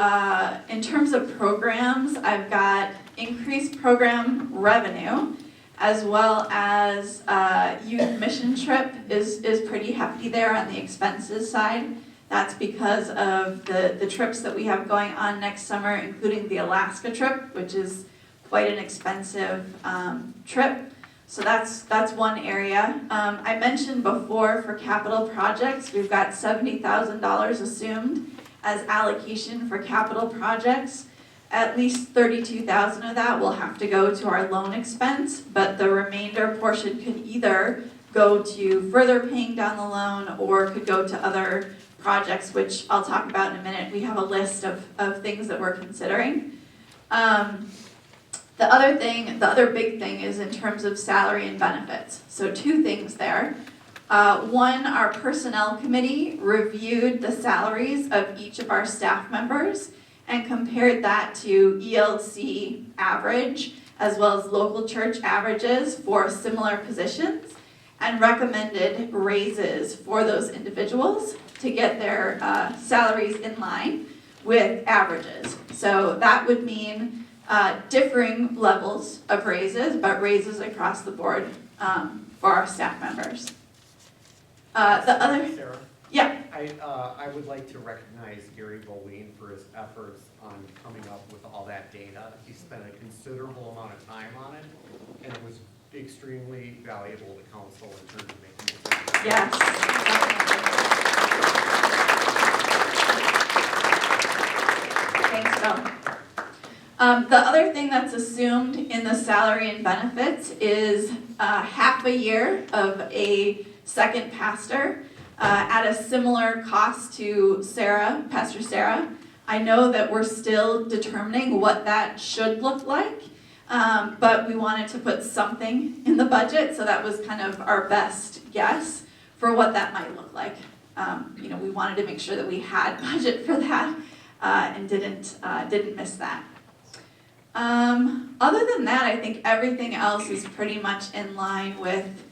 in terms of programs, I've got increased program revenue, as well as youth mission trip is pretty hefty there on the expenses side. That's because of the trips that we have going on next summer, including the Alaska trip, which is quite an expensive trip. So that's one area. I mentioned before for capital projects, we've got $70,000 assumed as allocation for capital projects. At least $32,000 of that will have to go to our loan expense, but the remainder portion could either go to further paying down the loan or could go to other projects, which I'll talk about in a minute. We have a list of things that we're considering. The other big thing is in terms of salary and benefits. So two things there. One, our personnel committee reviewed the salaries of each of our staff members and compared that to ELC average as well as local church averages for similar positions and recommended raises for those individuals to get their salaries in line with averages. So that would mean differing levels of raises, but raises across the board for our staff members. Sarah? Yeah. I would like to recognize Gary Boleen for his efforts on coming up with all that data. He spent a considerable amount of time on it, and it was extremely valuable to council in terms of making decisions. Yes. Thanks, Bill. The other thing that's assumed in the salary and benefits is half a year of a second pastor at a similar cost to Sarah, Pastor Sarah. I know that we're still determining what that should look like, but we wanted to put something in the budget, so that was kind of our best guess for what that might look like. We wanted to make sure that we had budget for that and didn't miss that. Other than that, I think everything else is pretty much in line with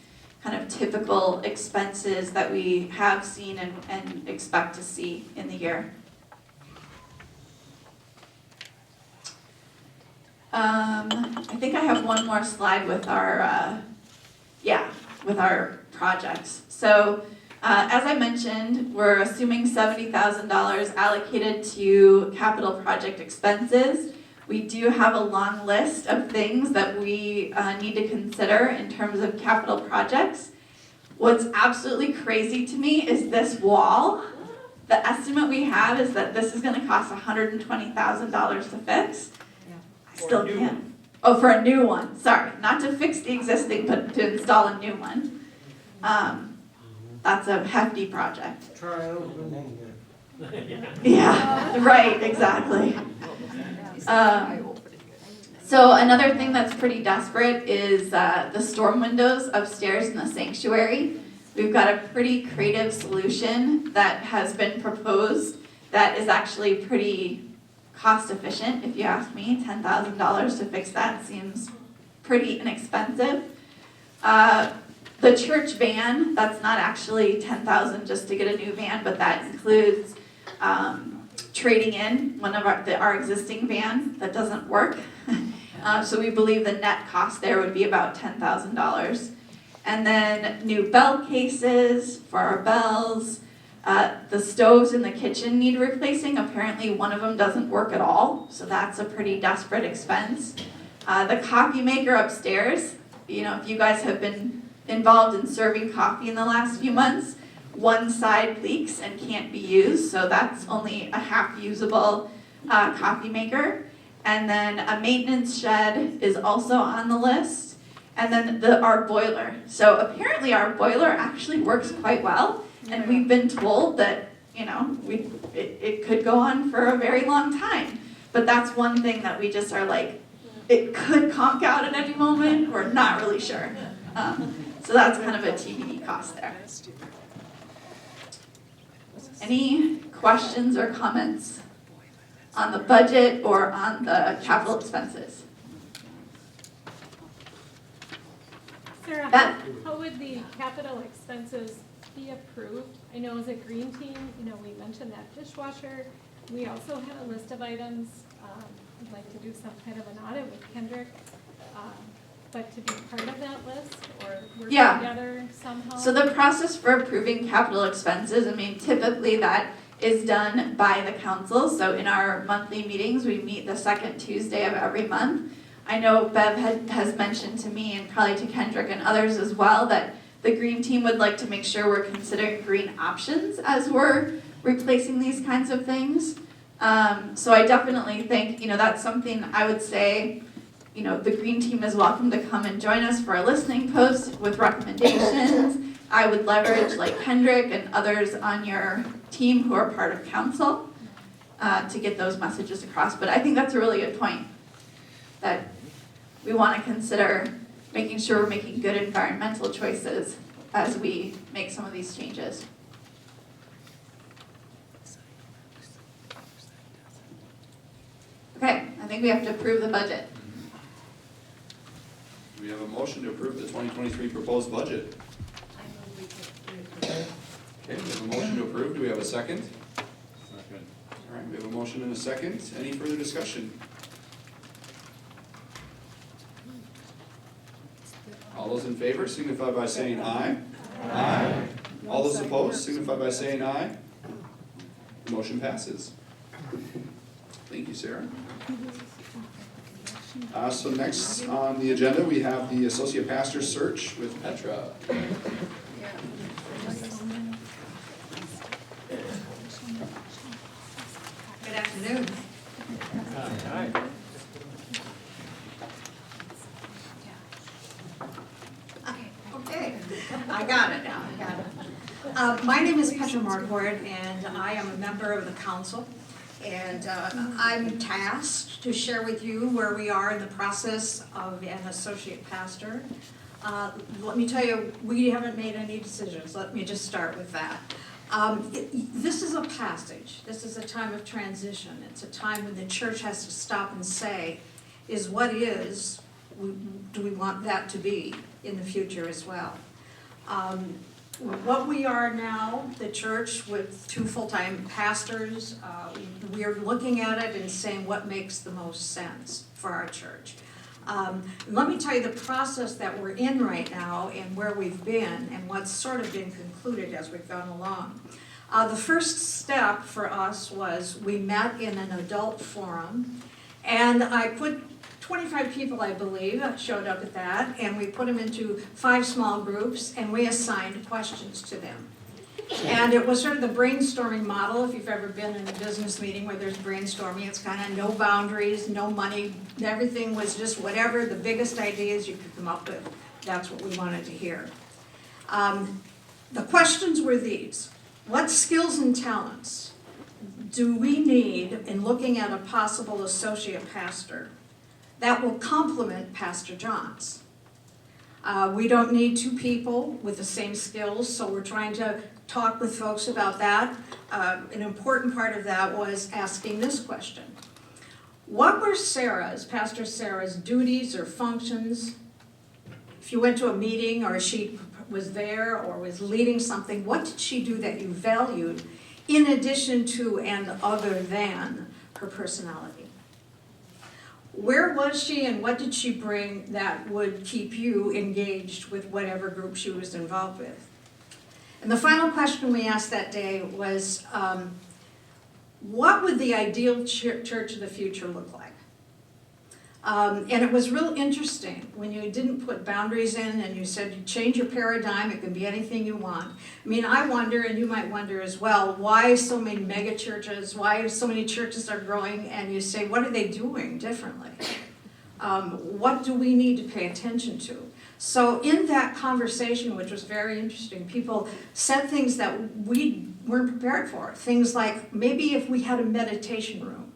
kind of typical expenses that we have seen and expect to see in the year. I think I have one more slide with our projects. So as I mentioned, we're assuming $70,000 allocated to capital project expenses. We do have a long list of things that we need to consider in terms of capital projects. What's absolutely crazy to me is this wall. The estimate we have is that this is going to cost $120,000 to fix. I still can't. Oh, for a new one. Sorry, not to fix the existing, but to install a new one. That's a hefty project. Try opening Yeah, right, exactly. So another thing that's pretty desperate is the storm windows upstairs in the sanctuary. We've got a pretty creative solution that has been proposed that is actually pretty cost efficient, if you ask me. $10,000 to fix that seems pretty inexpensive. The church van, that's not actually $10,000 just to get a new van, but that includes trading in one of our existing van that doesn't work. So we believe the net cost there would be about $10,000. And then new bell cases for our bells. The stoves in the kitchen need replacing. Apparently one of them doesn't work at all, so that's a pretty desperate expense. The coffee maker upstairs, if you guys have been involved in serving coffee in the last few months, one side leaks and can't be used, so that's only a half usable coffee maker. And then a maintenance shed is also on the list. And then our boiler. So apparently our boiler actually works quite well, and we've been told that it could go on for a very long time. But that's one thing that we just are like, it could conk out at any moment. We're not really sure. So that's kind of a TBD cost there. Any questions or comments on the budget or on the capital expenses? Sarah, Beth? how would the capital expenses be approved? I know as a green team, we mentioned that dishwasher. We also had a list of items. We'd like to do some kind of an audit with Kendrick. But to be part of that list or work together somehow? So the process for approving capital expenses, typically that is done by the council. So in our monthly meetings, we meet the second Tuesday of every month. I know Bev has mentioned to me and probably to Kendrick and others as well that the green team would like to make sure we're considering green options as we're replacing these kinds of things. So I definitely think, that's something I would say, the green team is welcome to come and join us for a listening post with recommendations. I would leverage like Kendrick and others on your team who are part of council to get those messages across. But I think that's a really good point, that we want to consider making sure we're making good environmental choices as we make some of these changes. Okay, I think we have to approve the budget. Do we have a motion to approve the 2023 proposed budget? Okay, we have a motion to approve. Do we have a second? Second. All right, we have a motion and a second. Any further discussion? All those in favor signify by saying aye. Aye. All those opposed signify by saying aye. The motion passes. Thank you, Sarah. So next on the agenda, we have the associate pastor search with Petra. Good afternoon. Hi. Okay, I got it now, My name is Petra Marquardt, and I am a member of the council. And I'm tasked to share with you where we are in the process of an associate pastor. Let me tell you, we haven't made any decisions. Let me just start with that. This is a passage. This is a time of transition. It's a time when the church has to stop and say, is what is, do we want that to be in the future as well? What we are now, the church with 2 full-time pastors, we are looking at it and saying what makes the most sense for our church. Let me tell you the process that we're in right now and where we've been and what's sort of been concluded as we've gone along. The first step for us was we met in an adult forum, and I put 25 people, I believe, showed up at that, and we put them into 5 small groups, and we assigned questions to them. And it was sort of the brainstorming model. If you've ever been in a business meeting where there's brainstorming, it's kind of no boundaries, no money, everything was just whatever the biggest ideas you could come up with. That's what we wanted to hear. The questions were these: what skills and talents do we need in looking at a possible associate pastor that will complement Pastor John's? We don't need 2 people with the same skills, so we're trying to talk with folks about that. An important part of that was asking this question: what were Pastor Sarah's duties or functions? If you went to a meeting or she was there or was leading something, what did she do that you valued in addition to and other than her personality? Where was she and what did she bring that would keep you engaged with whatever group she was involved with? And the final question we asked that day was, what would the ideal church of the future look like? And it was real interesting when you didn't put boundaries in and you said you change your paradigm, it can be anything you want. I mean, I wonder, and you might wonder as well, why so many mega churches, why so many churches are growing, and you say, what are they doing differently? What do we need to pay attention to? So in that conversation, which was very interesting, people said things that we weren't prepared for. Things like, maybe if we had a meditation room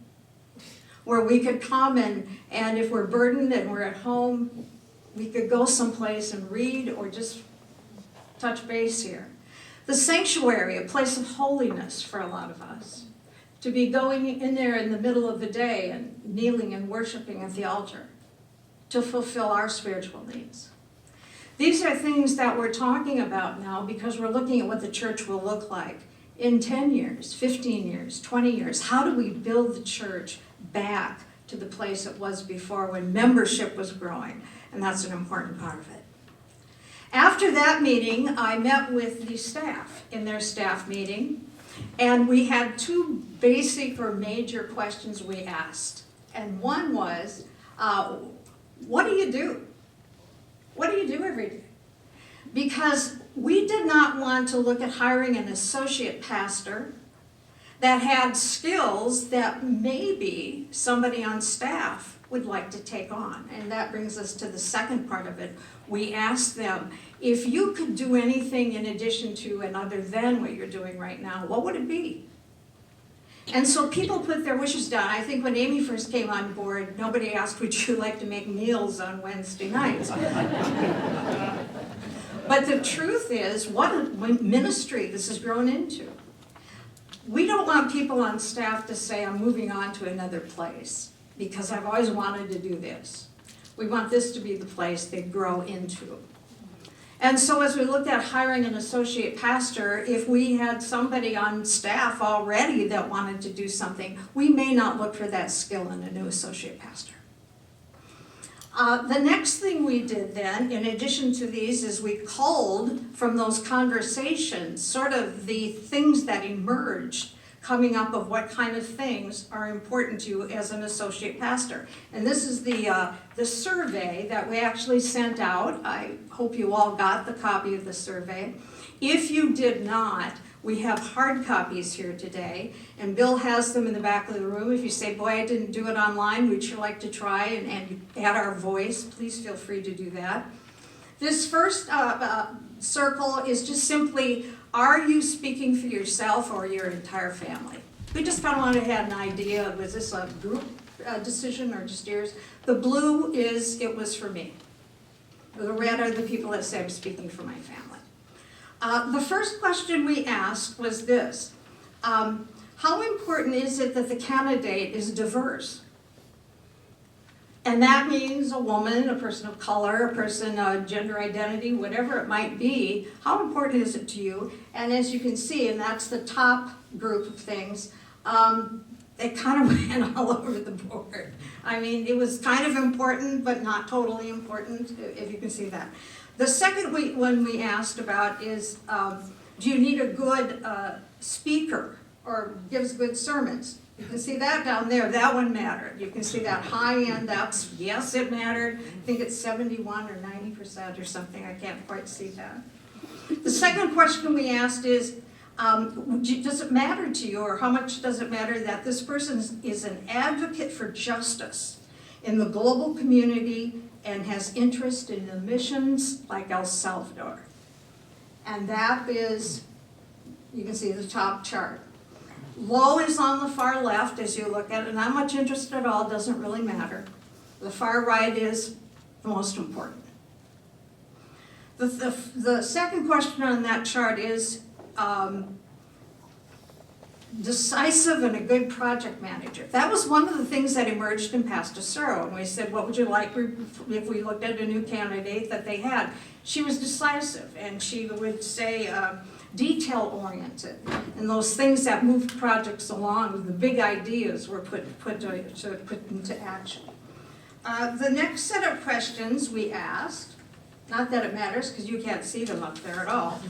where we could come and if we're burdened and we're at home, we could go someplace and read or just touch base here. The sanctuary, a place of holiness for a lot of us. To be going in there in the middle of the day and kneeling and worshiping at the altar to fulfill our spiritual needs. These are things that we're talking about now because we're looking at what the church will look like in 10 years, 15 years, 20 years. How do we build the church back to the place it was before when membership was growing? And that's an important part of it. After that meeting, I met with the staff in their staff meeting, and we had 2 basic or major questions we asked. And one was, what do you do? What do you do every day? Because we did not want to look at hiring an associate pastor that had skills that maybe somebody on staff would like to take on. And that brings us to the second part of it. We asked them, if you could do anything in addition to and other than what you're doing right now, what would it be? And so people put their wishes down. I think when Amy first came on board, nobody asked, would you like to make meals on Wednesday nights? But the truth is, what a ministry this has grown into. We don't want people on staff to say, I'm moving on to another place because I've always wanted to do this. We want this to be the place they grow into. And so as we looked at hiring an associate pastor, if we had somebody on staff already that wanted to do something, we may not look for that skill in a new associate pastor. The next thing we did then, in addition to these, is we culled from those conversations sort of the things that emerged coming up of what kind of things are important to you as an associate pastor. And this is the survey that we actually sent out. I hope you all got the copy of the survey. If you did not, we have hard copies here today, and Bill has them in the back of the room. If you say, boy, I didn't do it online, we'd sure like to try and add our voice. Please feel free to do that. This first circle is just simply, are you speaking for yourself or your entire family? We just kind of wanted to have an idea, was this a group decision or just yours? The blue is, it was for me. The red are the people that say I'm speaking for my family. The first question we asked was this. How important is it that the candidate is diverse? And that means a woman, a person of color, a person of gender identity, whatever it might be. How important is it to you? And as you can see, and that's the top group of things, it kind of went all over the board. I mean, it was kind of important, but not totally important, if you can see that. The second one we asked about is, do you need a good speaker or gives good sermons? You can see that down there, that one mattered. You can see that high end, that's, yes, it mattered. I think it's 71 or 90% or something, I can't quite see that. The second question we asked is, does it matter to you, or how much does it matter that this person is an advocate for justice in the global community and has interest in the missions like El Salvador? And that is, you can see the top chart. Low is on the far left as you look at it, not much interest at all, doesn't really matter. The far right is the most important. The second question on that chart is decisive and a good project manager. That was one of the things that emerged in Pastor Searle, and we said, what would you like if we looked at a new candidate that they had? She was decisive, and she would say detail-oriented, and those things that moved projects along, the big ideas were put into action. The next set of questions we asked, not that it matters because you can't see them up there at all.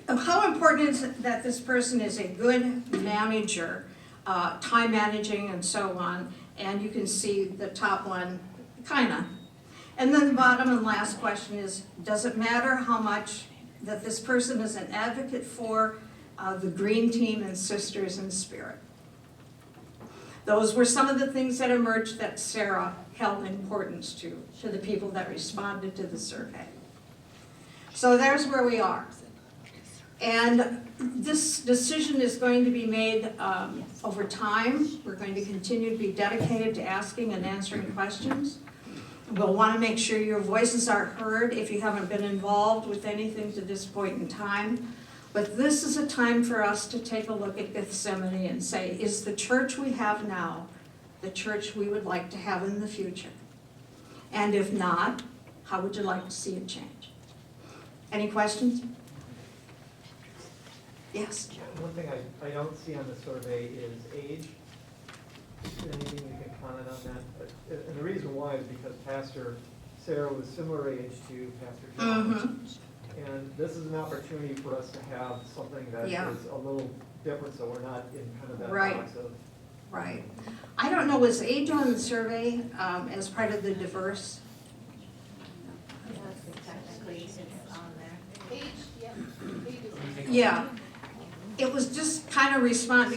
How important is it that this person is a good manager, time managing and so on, and you can see the top one, kinda. And then the bottom and last question is, does it matter how much that this person is an advocate for the Green Team and Sisters in Spirit? Those were some of the things that emerged that Sarah held importance to the people that responded to the survey. So there's where we are. And this decision is going to be made over time. We're going to continue to be dedicated to asking and answering questions. We'll want to make sure your voices are heard if you haven't been involved with anything to this point in time. But this is a time for us to take a look at Gethsemane and say, is the church we have now the church we would like to have in the future? And if not, how would you like to see it change? Any questions? Yes? One thing I don't see on the survey is age. Anything you can comment on that? And the reason why is because Pastor Sarah was similar age to Pastor John. Mm-hmm. And this is an opportunity for us to have something that is a little different, so we're not in kind of that box of. Right. I don't know, was age on the survey as part of the diverse? Technically, it's on there. Age, yeah. Yeah. It was just kind of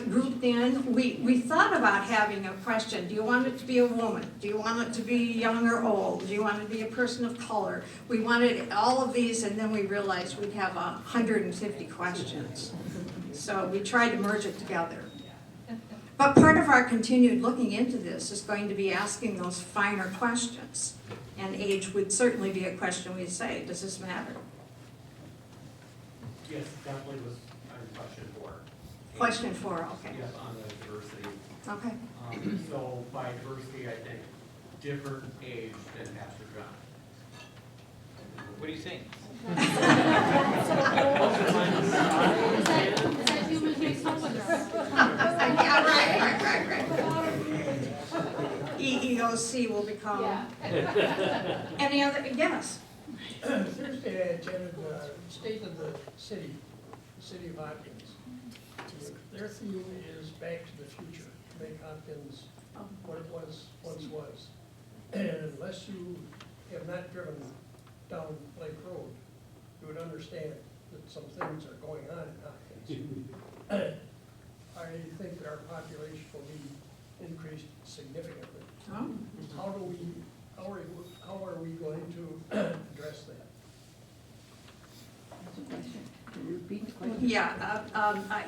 grouped in. We thought about having a question. Do you want it to be a woman? Do you want it to be young or old? Do you want it to be a person of color? We wanted all of these, and then we realized we'd have 150 questions. So we tried to merge it together. But part of our continued looking into this is going to be asking those finer questions. And age would certainly be a question we'd say, does this matter? Yes, definitely was question 4. Question 4, okay. Yes, on the diversity. Okay. So by diversity, I think different age than Pastor John. What do you think? Yeah, right. EEOC will become. Any other, yes? Thursday, I attended the State of the City of Hopkins. Their theme is Back to the Future, make Hopkins what it once was. And unless you have not driven down Lake Road, you would understand that some things are going on in Hopkins. I think that our population will be increased significantly. Oh. How are we going to address that? Can you repeat the question? Yeah, I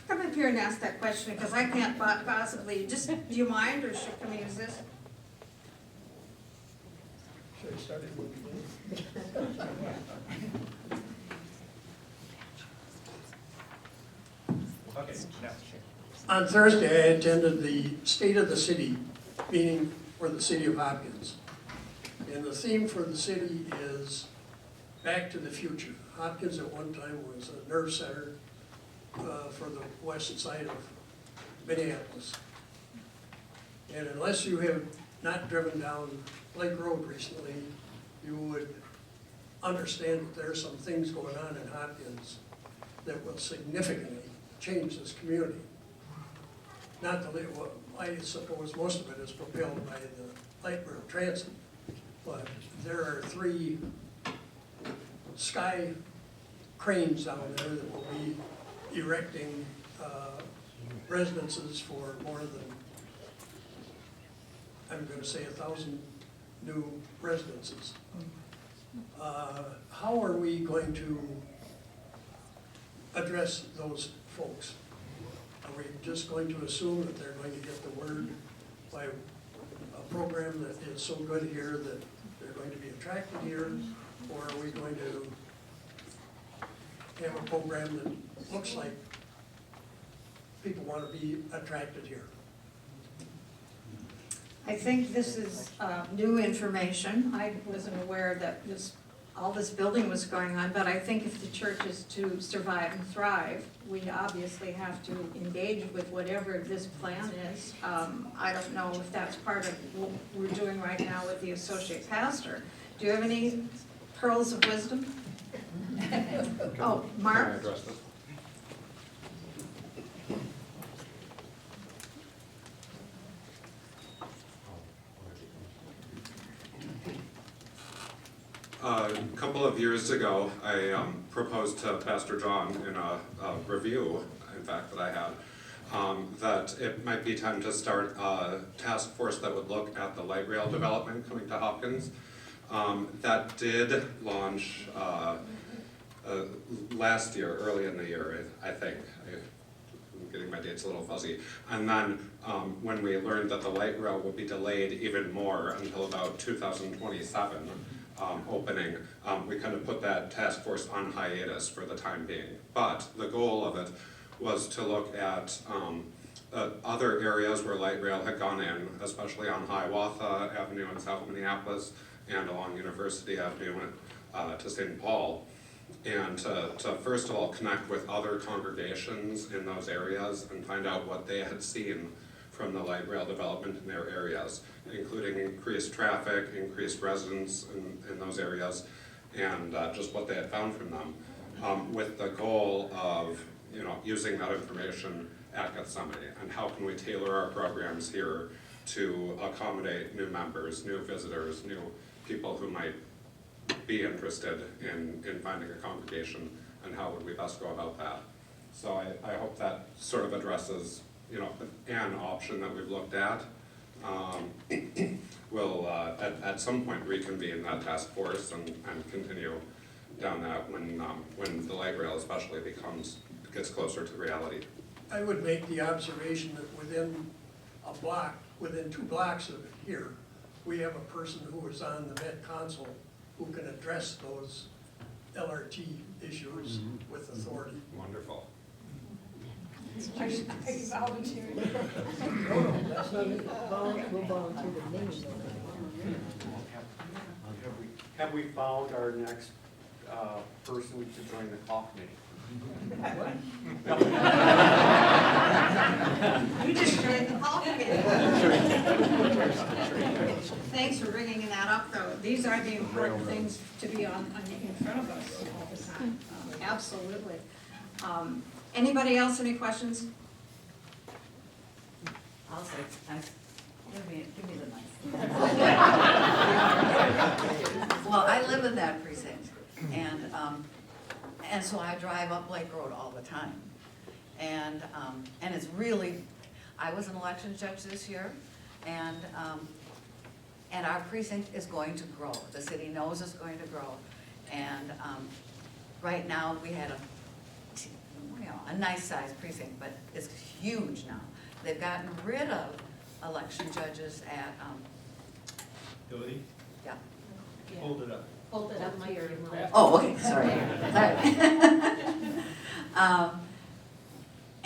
come up here and ask that question because I can't possibly, do you mind or can we use this? Should I start at the beginning? Okay, now. On Thursday, I attended the State of the City meeting for the city of Hopkins. And the theme for the city is Back to the Future. Hopkins at one time was a nerve center for the west side of Minneapolis. And unless you have not driven down Lake Road recently, you would understand that there are some things going on in Hopkins that will significantly change this community. Not the, well, I suppose most of it is propelled by the light rail transit, but there are 3 sky cranes down there that will be erecting residences for more than, I'm gonna say 1,000 new residences. How are we going to address those folks? Are we just going to assume that they're going to get the word by a program that is so good here that they're going to be attracted here? Or are we going to have a program that looks like people want to be attracted here? I think this is new information. I wasn't aware that all this building was going on, but I think if the church is to survive and thrive, we obviously have to engage with whatever this plan is. I don't know if that's part of what we're doing right now with the associate pastor. Do you have any pearls of wisdom? Oh, Mark? Can I address this? A couple of years ago, I proposed to Pastor John in a review, in fact, that I had, that it might be time to start a task force that would look at the light rail development coming to Hopkins. That did launch last year, early in the year, I think. I'm getting my dates a little fuzzy. And then when we learned that the light rail would be delayed even more until about 2027, opening, we kind of put that task force on hiatus for the time being. But the goal of it was to look at other areas where light rail had gone in, especially on Hiawatha Avenue in South Minneapolis and along University Avenue to St. Paul. And to first of all connect with other congregations in those areas and find out what they had seen from the light rail development in their areas, including increased traffic, increased residents in those areas, and just what they had found from them, with the goal of using that information at Gethsemane, and how can we tailor our programs here to accommodate new members, new visitors, new people who might be interested in finding a congregation, and how would we best go about that. So I hope that sort of addresses an option that we've looked at. We'll at some point reconvene that task force and continue down that when the light rail especially gets closer to reality. I would make the observation that within a block, within 2 blocks of here, we have a person who is on the Met Council who can address those LRT issues with authority. Wonderful. Are you volunteering? No, that's not it. We'll volunteer the meeting. Have we found our next person to join the call committee? You just joined the call committee. Thanks for bringing that up, though. These are the important things to be in front of us all the time. Absolutely. Anybody else, any questions? I'll say, nice. Give me the nice. Well, I live in that precinct, and so I drive up Lake Road all the time. And it's really, I was an election judge this year, and our precinct is going to grow. The city knows it's going to grow. And right now, we had a nice sized precinct, but it's huge now. They've gotten rid of election judges at, Ability? yeah, Hold it up. Hold it up to your mouth. Oh, okay, sorry.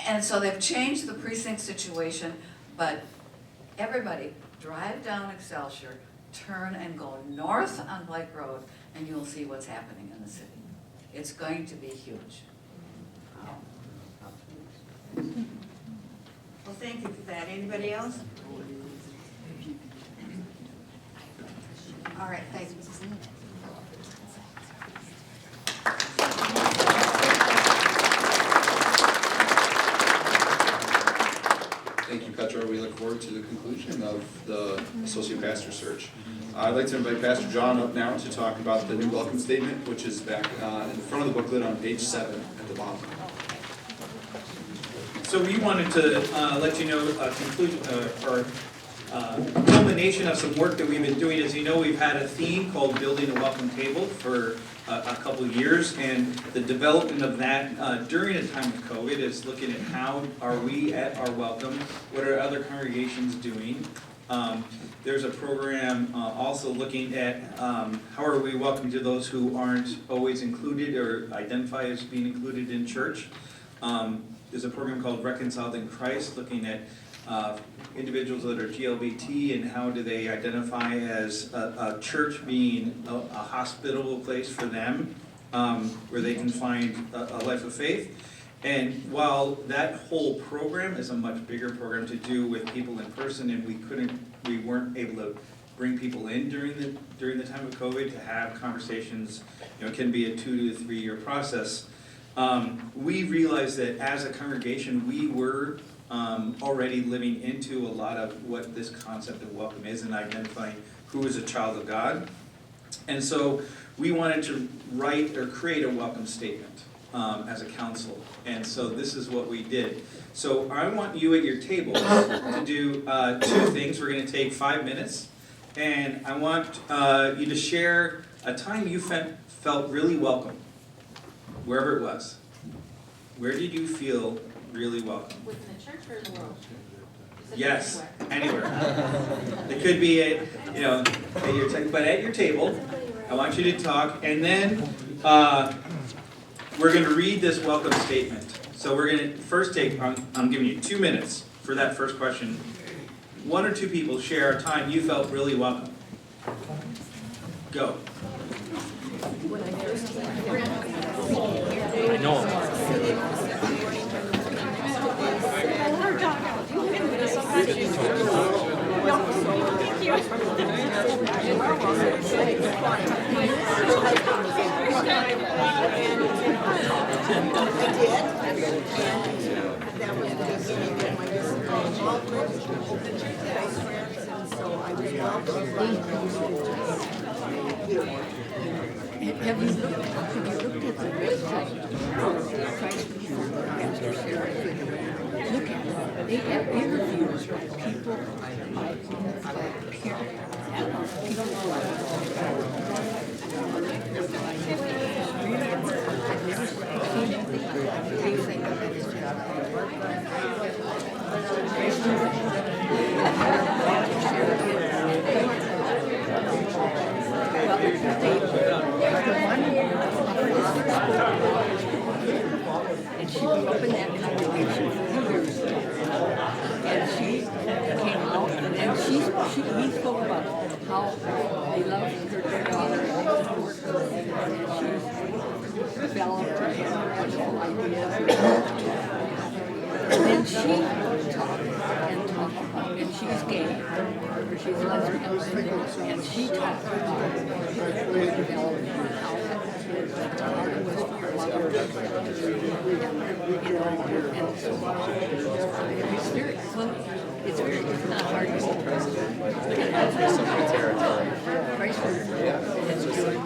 And so they've changed the precinct situation, but everybody, drive down Excelsior, turn and go north on Blake Road, and you'll see what's happening in the city. It's going to be huge. Well, thank you for that. Anybody else? All right, thanks. Thank you, Petra. We look forward to the conclusion of the associate pastor search. I'd like to invite Pastor John up now to talk about the new welcome statement, which is back in the front of the booklet on page 7 at the bottom. So we wanted to let you know a conclusion, or culmination of some work that we've been doing. As you know, we've had a theme called Building a Welcome Table for a couple of years, and the development of that during a time of COVID is looking at how are we at our welcome, what are other congregations doing. There's a program also looking at how are we welcoming to those who aren't always included or identify as being included in church. There's a program called Reconciled in Christ, looking at individuals that are GLBT and how do they identify as a church being a hospitable place for them, where they can find a life of faith. And while that whole program is a much bigger program to do with people in person, and we weren't able to bring people in during the time of COVID to have conversations, it can be a 2 to 3 year process. We realized that as a congregation, we were already living into a lot of what this concept of welcome is and identifying who is a child of God. And so we wanted to write or create a welcome statement as a council. And so this is what we did. So I want you at your tables to do 2 things. We're going to take 5 minutes. And I want you to share a time you felt really welcome, wherever it was. Where did you feel really welcome? Within the church or the world? Yes, anywhere. It could be at your but at your table. I want you to talk, and then we're going to read this welcome statement. So we're going to first take. I'm giving you 2 minutes for that first question. 1 or 2 people share a time you felt really welcome. Go. I know. Have you looked at the website for Christ Before Pastor Sarah? Look at it. They have interviews with people like parents and people who are I've never seen anything like and she grew up in that congregation for years. And she came out, and he spoke about how they loved her daughter and worked with her, and she's developed and wonderful ideas. And then she talked about, and she's gay, or she's lesbian, and she talked about her development, how it was for her mother, and so it's very, well, it's not hard to hold. And that's some good territory. Christ is doing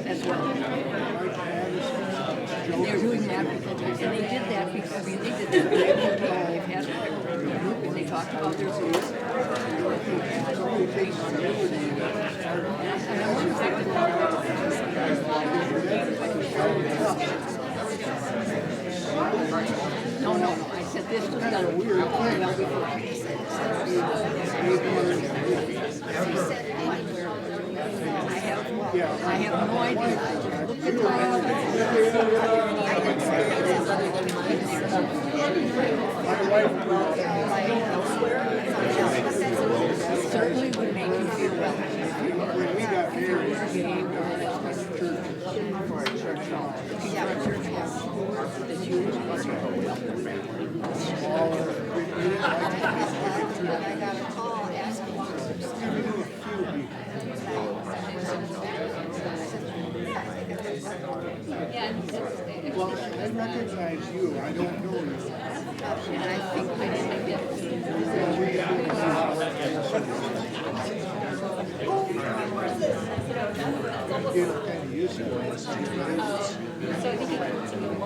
as well. And they're doing that because, and they did that because, they did that. They've had a group and they talked about their groups. And I wonder if they could this is kind of weird. I have no idea. Look at certainly would make you feel well. When we got married, for our church house. That you I got a call asking well, I recognize you. I don't know you. And I think I didn't get it. Get kind of used to it. So I think you continue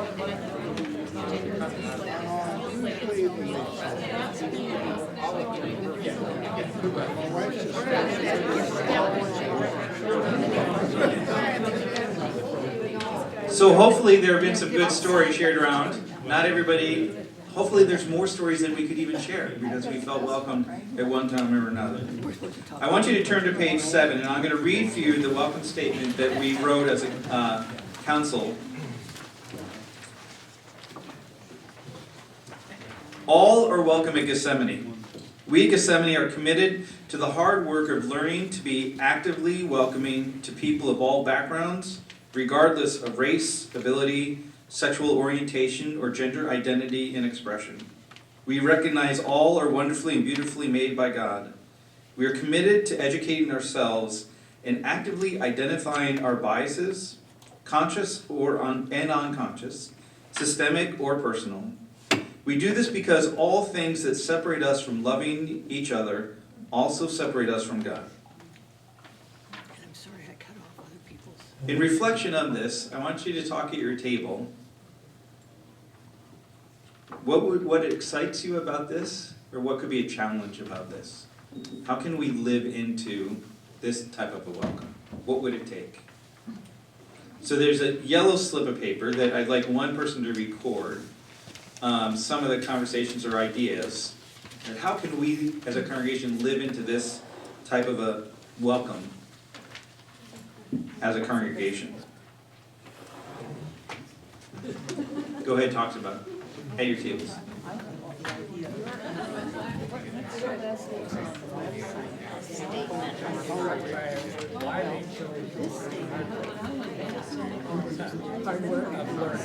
So hopefully there have been some good stories shared around. Not everybody, hopefully there's more stories than we could even share because we felt welcome at one time or another. I want you to turn to page 7 and I'm going to read for you the welcome statement that we wrote as a council. All are welcome at Gethsemane. We at Gethsemane are committed to the hard work of learning to be actively welcoming to people of all backgrounds, regardless of race, ability, sexual orientation, or gender identity and expression. We recognize all are wonderfully and beautifully made by God. We are committed to educating ourselves and actively identifying our biases, conscious and unconscious, systemic or personal. We do this because all things that separate us from loving each other also separate us from God. I'm sorry I cut off other people's. In reflection on this, I want you to talk at your table. What excites you about this, or what could be a challenge about this? How can we live into this type of a welcome? What would it take? So there's a yellow slip of paper that I'd like one person to record some of the conversations or ideas. And how can we, as a congregation, live into this type of a welcome as a congregation? Go ahead, talk about it. At your tables. Hard work of learning.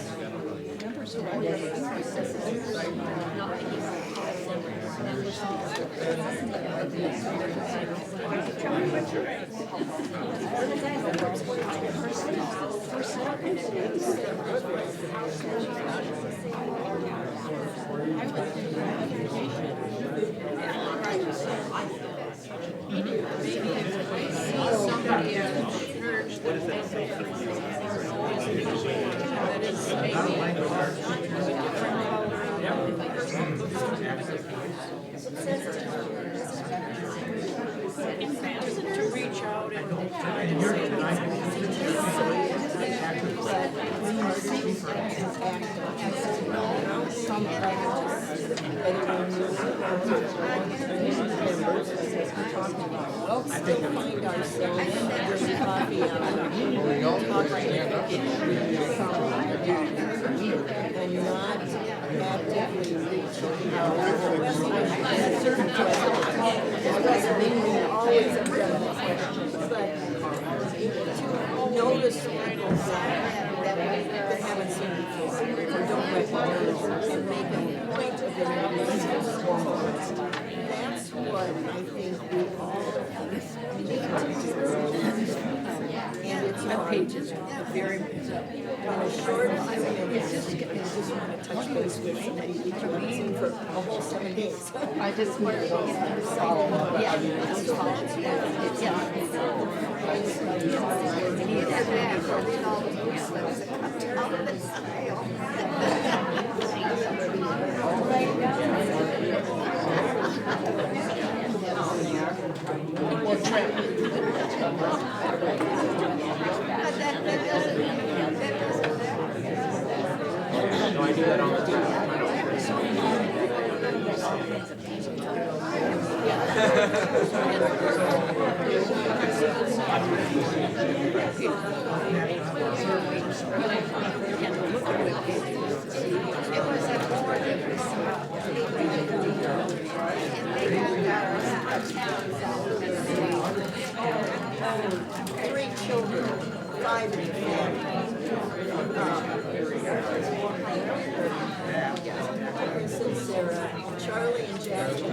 To reach out and notice people that I haven't seen before or don't recognize and make a point of their relationship. That's what I think we all need to do. And it's not pages, very, in a short, it's just want to touch base with somebody you haven't seen for a whole 7 days. I just want to follow up. No, I do that all the time. Three children, 5 in the family. Sarah, Charlie and Jackie.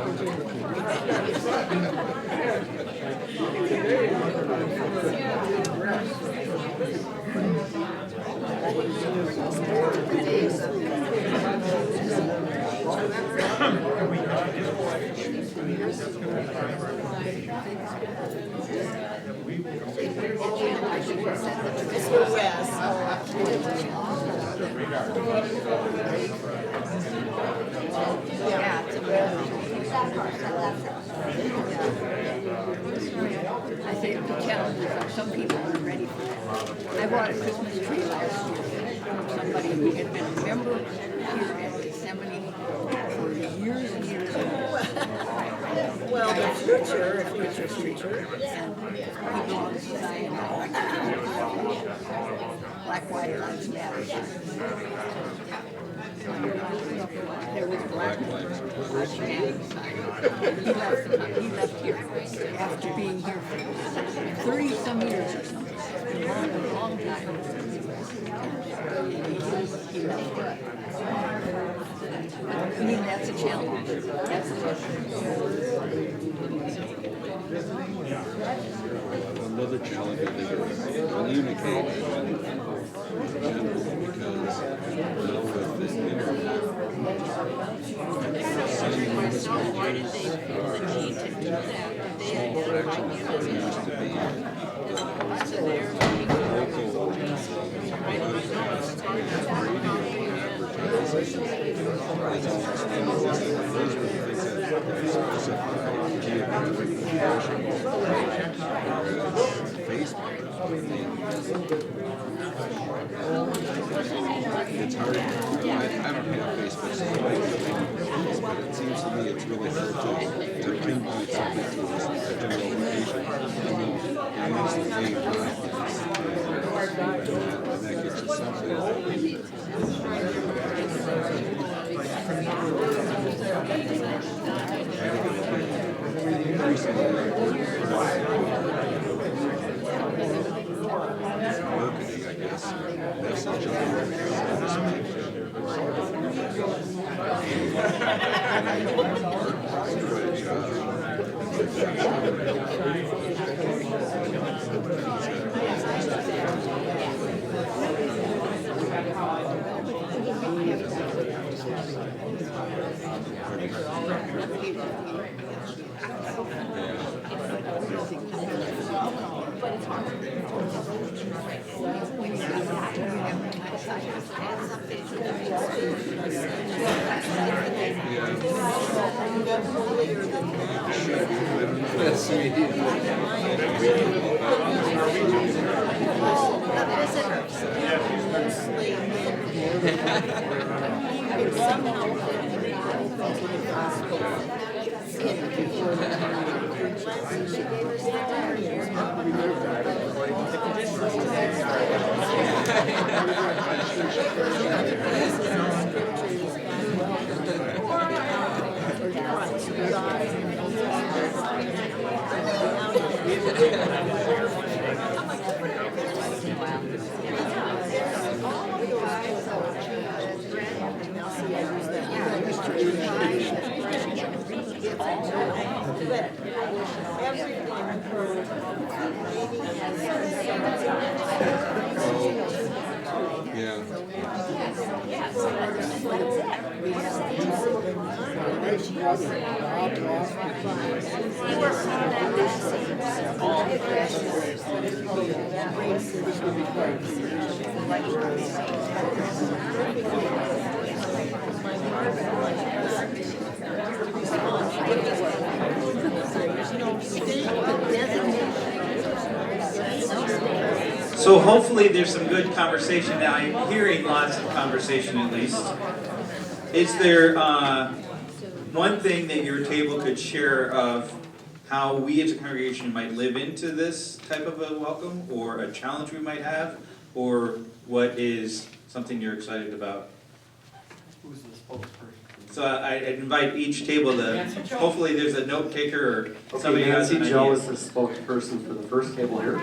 I think the challenges are some people aren't ready for that. I bought a Christmas tree last year. Somebody who had been a member here at Yosemite for years and years. Well, the future, if it's your future, and he belongs to Zion. Black, white lives matter. There was black he left here after being here for 30-some years or something. A long time. He left. I mean, that's a challenge. That's a challenge. Another challenge I think is communicate in general, because now with the internet, sending these messages are a small fraction of what it used to be. Local broadcast radio advertising specific geographic location, whereas Facebook it's hard. I don't have Facebook, so I don't, but it seems to me it's really hard to pinpoint something to a general location. I mean, it is the main broadcast, and that gets you something. Marketing, I guess, message So hopefully there's some good conversation. Now I'm hearing lots of conversation at least. Is there one thing that your table could share of how we as a congregation might live into this type of a welcome, or a challenge we might have, or what is something you're excited about. Who's the spokesperson? So I'd invite each table to, hopefully there's a note taker or somebody Okay, who has Nancy an Joe idea. is the spokesperson for the first table here.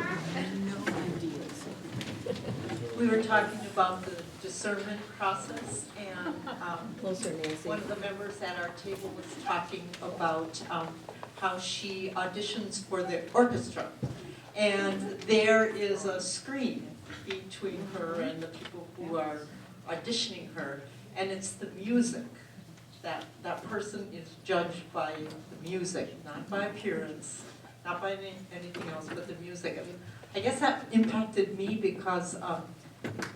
We were talking about the discernment process, and Closer, Nancy. one of the members at our table was talking about how she auditions for the orchestra. And there is a screen between her and the people who are auditioning her, and it's the music. That person is judged by the music, not by appearance, not by anything else, but the music. I mean, I guess that impacted me because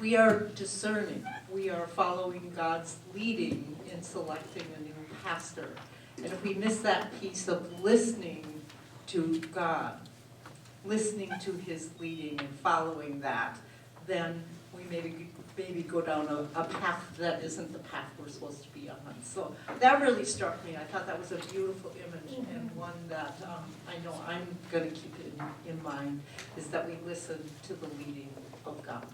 we are discerning. We are following God's leading in selecting a new pastor. And if we miss that piece of listening to God, listening to his leading and following that, then we maybe go down a path that isn't the path we're supposed to be on. So that really struck me. I thought that was a beautiful image, and one that I know I'm going to keep it in mind, is that we listen to the leading of God.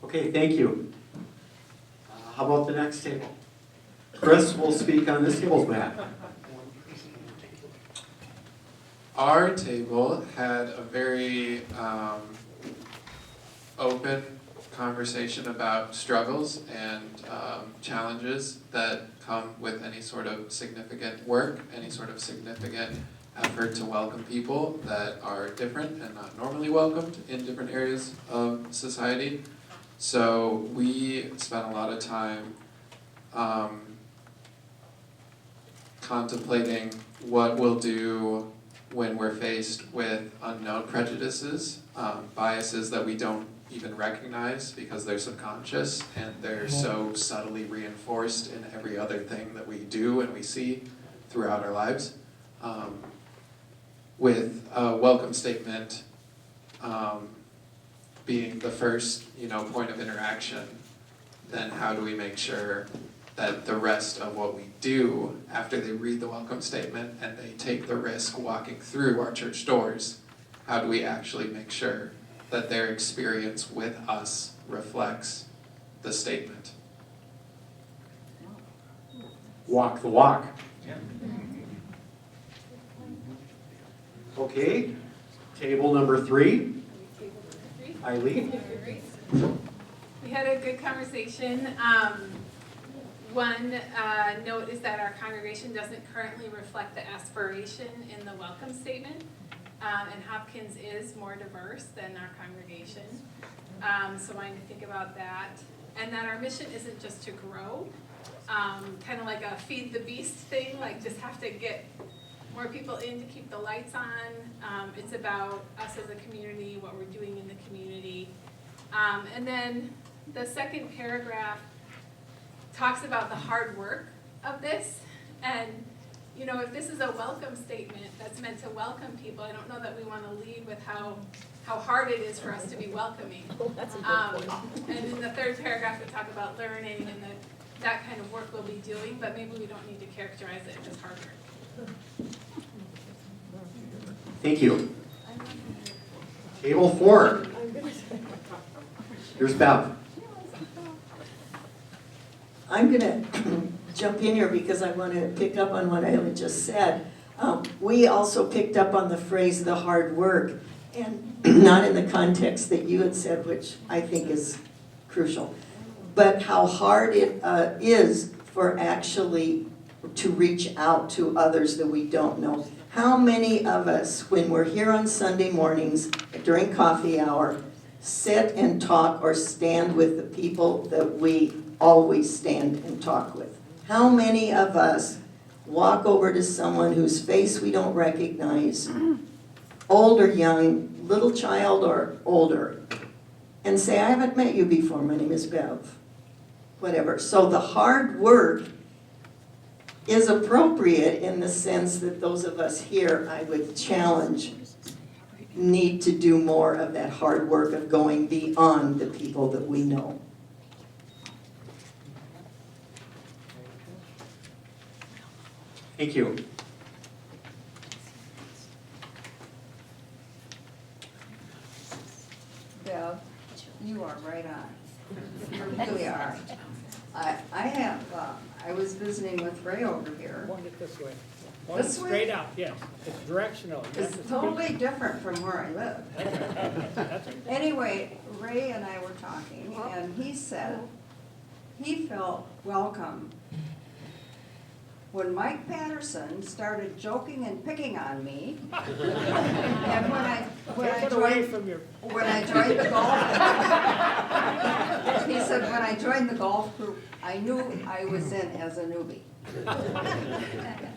Okay, thank you. How about the next table? Chris will speak on this table's behalf. Our table had a very open conversation about struggles and challenges that come with any sort of significant work, any sort of significant effort to welcome people that are different and not normally welcomed in different areas of society. So we spent a lot of time contemplating what we'll do when we're faced with unknown prejudices, biases that we don't even recognize because they're subconscious and they're so subtly reinforced in every other thing that we do and we see throughout our lives. With a welcome statement being the first, point of interaction, then how do we make sure that the rest of what we do after they read the welcome statement and they take the risk walking through our church doors, how do we actually make sure that their experience with us reflects the statement? Walk the walk. Okay, table number 3. Eileen? We had a good conversation. One note is that our congregation doesn't currently reflect the aspiration in the welcome statement, and Hopkins is more diverse than our congregation. So wanting to think about that. And that our mission isn't just to grow, kind of like a feed the beast thing, like just have to get more people in to keep the lights on. It's about us as a community, what we're doing in the community. And then the second paragraph talks about the hard work of this. And, if this is a welcome statement that's meant to welcome people, I don't know that we want to lead with how hard it is for us to be welcoming. And in the third paragraph, we talk about learning and that kind of work we'll be doing, but maybe we don't need to characterize it as hard work. Thank you. Table 4. Here's Bev. I'm going to jump in here because I want to pick up on what Eileen just said. We also picked up on the phrase, the hard work, and not in the context that you had said, which I think is crucial, but how hard it is for actually to reach out to others that we don't know. How many of us, when we're here on Sunday mornings during coffee hour, sit and talk or stand with the people that we always stand and talk with? How many of us walk over to someone whose face we don't recognize, old or young, little child or older, and say, I haven't met you before, my name is Bev, whatever. So the hard work is appropriate in the sense that those of us here, I would challenge, need to do more of that hard work of going beyond the people that we know. Thank you. are right on. You really are. I was visiting with Ray over here. Point it this way. This way? Straight out, yes. It's directional. You have It's to totally speak. different from where I live. That's okay. Anyway, Ray and I were talking, and he said he felt welcome when Mike Patterson started joking and picking on me. And Take it away from your. when I joined the golf, he said, when I joined the golf group, I knew I was in as a newbie.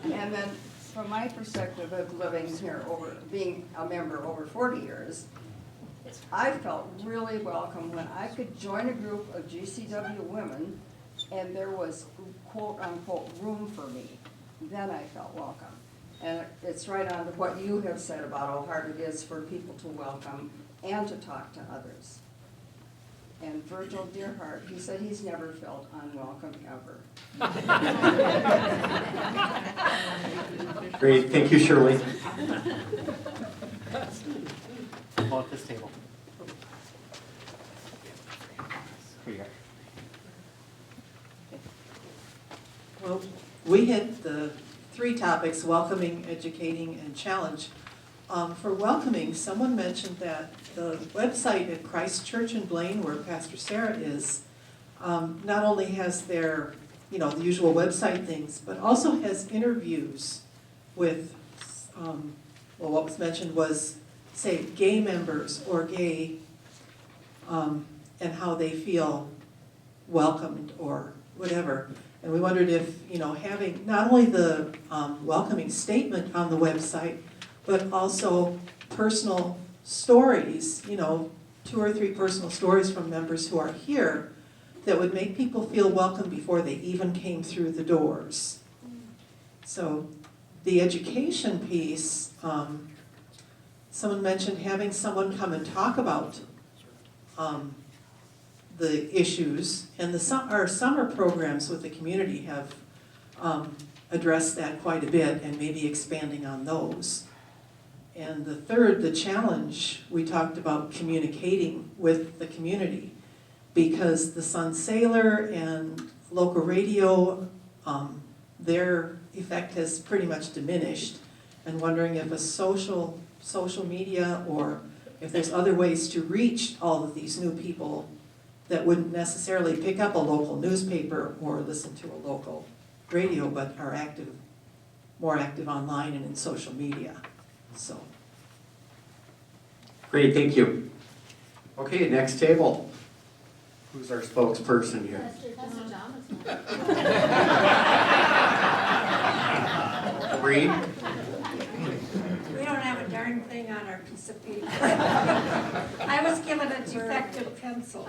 And then, from my perspective of living here being a member over 40 years, I felt really welcome when I could join a group of GCW women and there was quote unquote room for me. Then I felt welcome. And it's right on to what you have said about how hard it is for people to welcome and to talk to others. And Virgil Dearheart, he said he's never felt unwelcome ever. Great, thank you, Shirley. About this table. Here you go. Well, we hit the three topics, welcoming, educating, and challenge. For welcoming, someone mentioned that the website at Christ Church in Blaine, where Pastor Sarah is, not only has their, the usual website things, but also has interviews with, what was mentioned was, say, gay members or gay, and how they feel welcomed or whatever. And we wondered if, having not only the welcoming statement on the website, but also personal stories, 2 or 3 personal stories from members who are here that would make people feel welcome before they even came through the doors. So the education piece, someone mentioned having someone come and talk about the issues, and our summer programs with the community have addressed that quite a bit and maybe expanding on those. And the third, the challenge, we talked about communicating with the community because the Sun Sailor and local radio, their effect has pretty much diminished, and wondering if a social media or if there's other ways to reach all of these new people that wouldn't necessarily pick up a local newspaper or listen to a local radio, but are more active online and in social media. So. Great, thank you. Okay, next table. Who's our spokesperson here? Maureen? We don't have a darn thing on our piece of paper. I was given a defective pencil.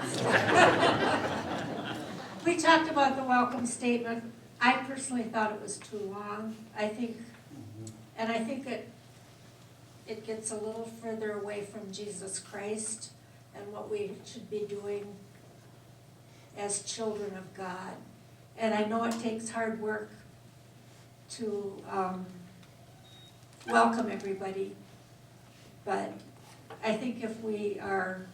We talked about the welcome statement. I personally thought it was too long. I think it gets a little further away from Jesus Christ and what we should be doing as children of God. And I know it takes hard work to welcome everybody, but I think if we are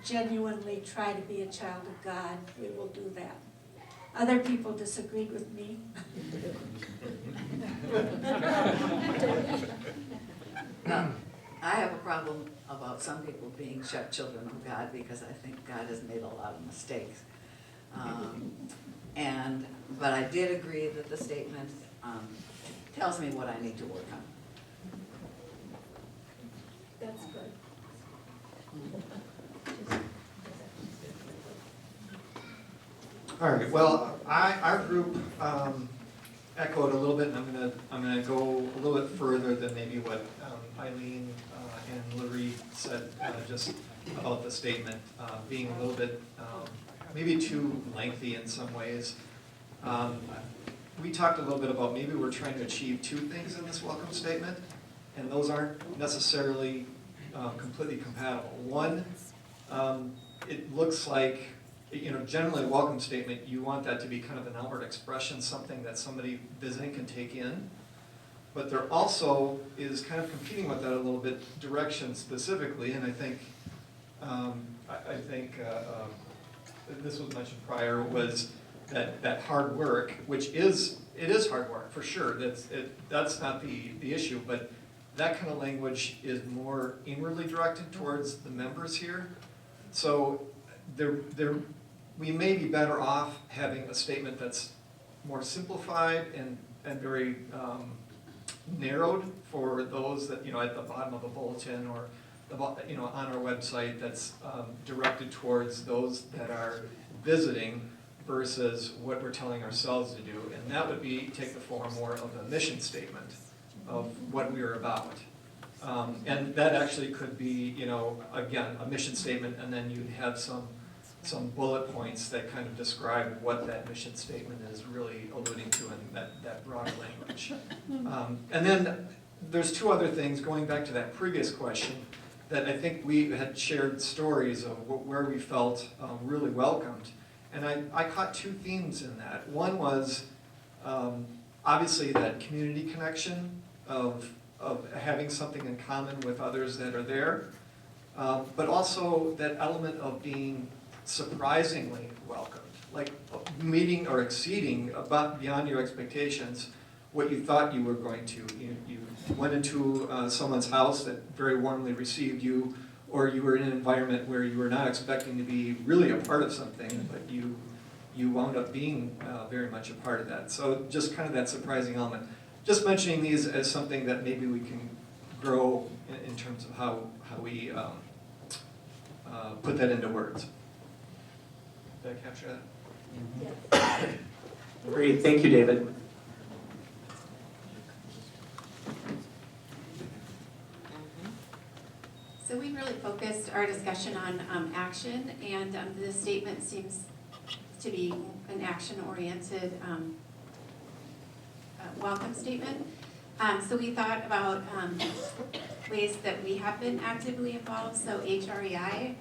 genuinely try to be a child of God, we will do that. Other people disagreed with me. I have a problem about some people being children of God because I think God has made a lot of mistakes. But I did agree that the statement tells me what I need to work on. That's good. All right, well, our group echoed a little bit, and I'm gonna go a little bit further than maybe what Eileen and Larry said just about the statement being a little bit maybe too lengthy in some ways. We talked a little bit about maybe we're trying to achieve 2 things in this welcome statement, and those aren't necessarily completely compatible. One, it looks like, generally a welcome statement, you want that to be kind of an outward expression, something that somebody visiting can take in. But there also is kind of competing with that a little bit, direction specifically, and I think I think, this was mentioned prior, was that hard work, which it is hard work, for sure, that's not the issue, but that kind of language is more inwardly directed towards the members here. So we may be better off having a statement that's more simplified and very narrowed for those that, at the bottom of a bulletin or on our website, that's directed towards those that are visiting versus what we're telling ourselves to do. And that would take the form more of a mission statement of what we are about. And that actually could be, again, a mission statement, and then you'd have some bullet points that kind of describe what that mission statement is really alluding to in that broader language. And then there's two other things, going back to that previous question, that I think we had shared stories of where we felt really welcomed. And I caught two themes in that. One was obviously that community connection of having something in common with others that are there, but also that element of being surprisingly welcomed, like meeting or exceeding beyond your expectations what you thought you were going to. You went into someone's house that very warmly received you, or you were in an environment where you were not expecting to be really a part of something, but you wound up being very much a part of that. So just kind of that surprising element. Just mentioning these as something that maybe we can grow in terms of how we put that into words. Did I capture that? Great, thank you, David. So we really focused our discussion on action, and this statement seems to be an action-oriented welcome statement. So we thought about ways that we have been actively involved. So HREI,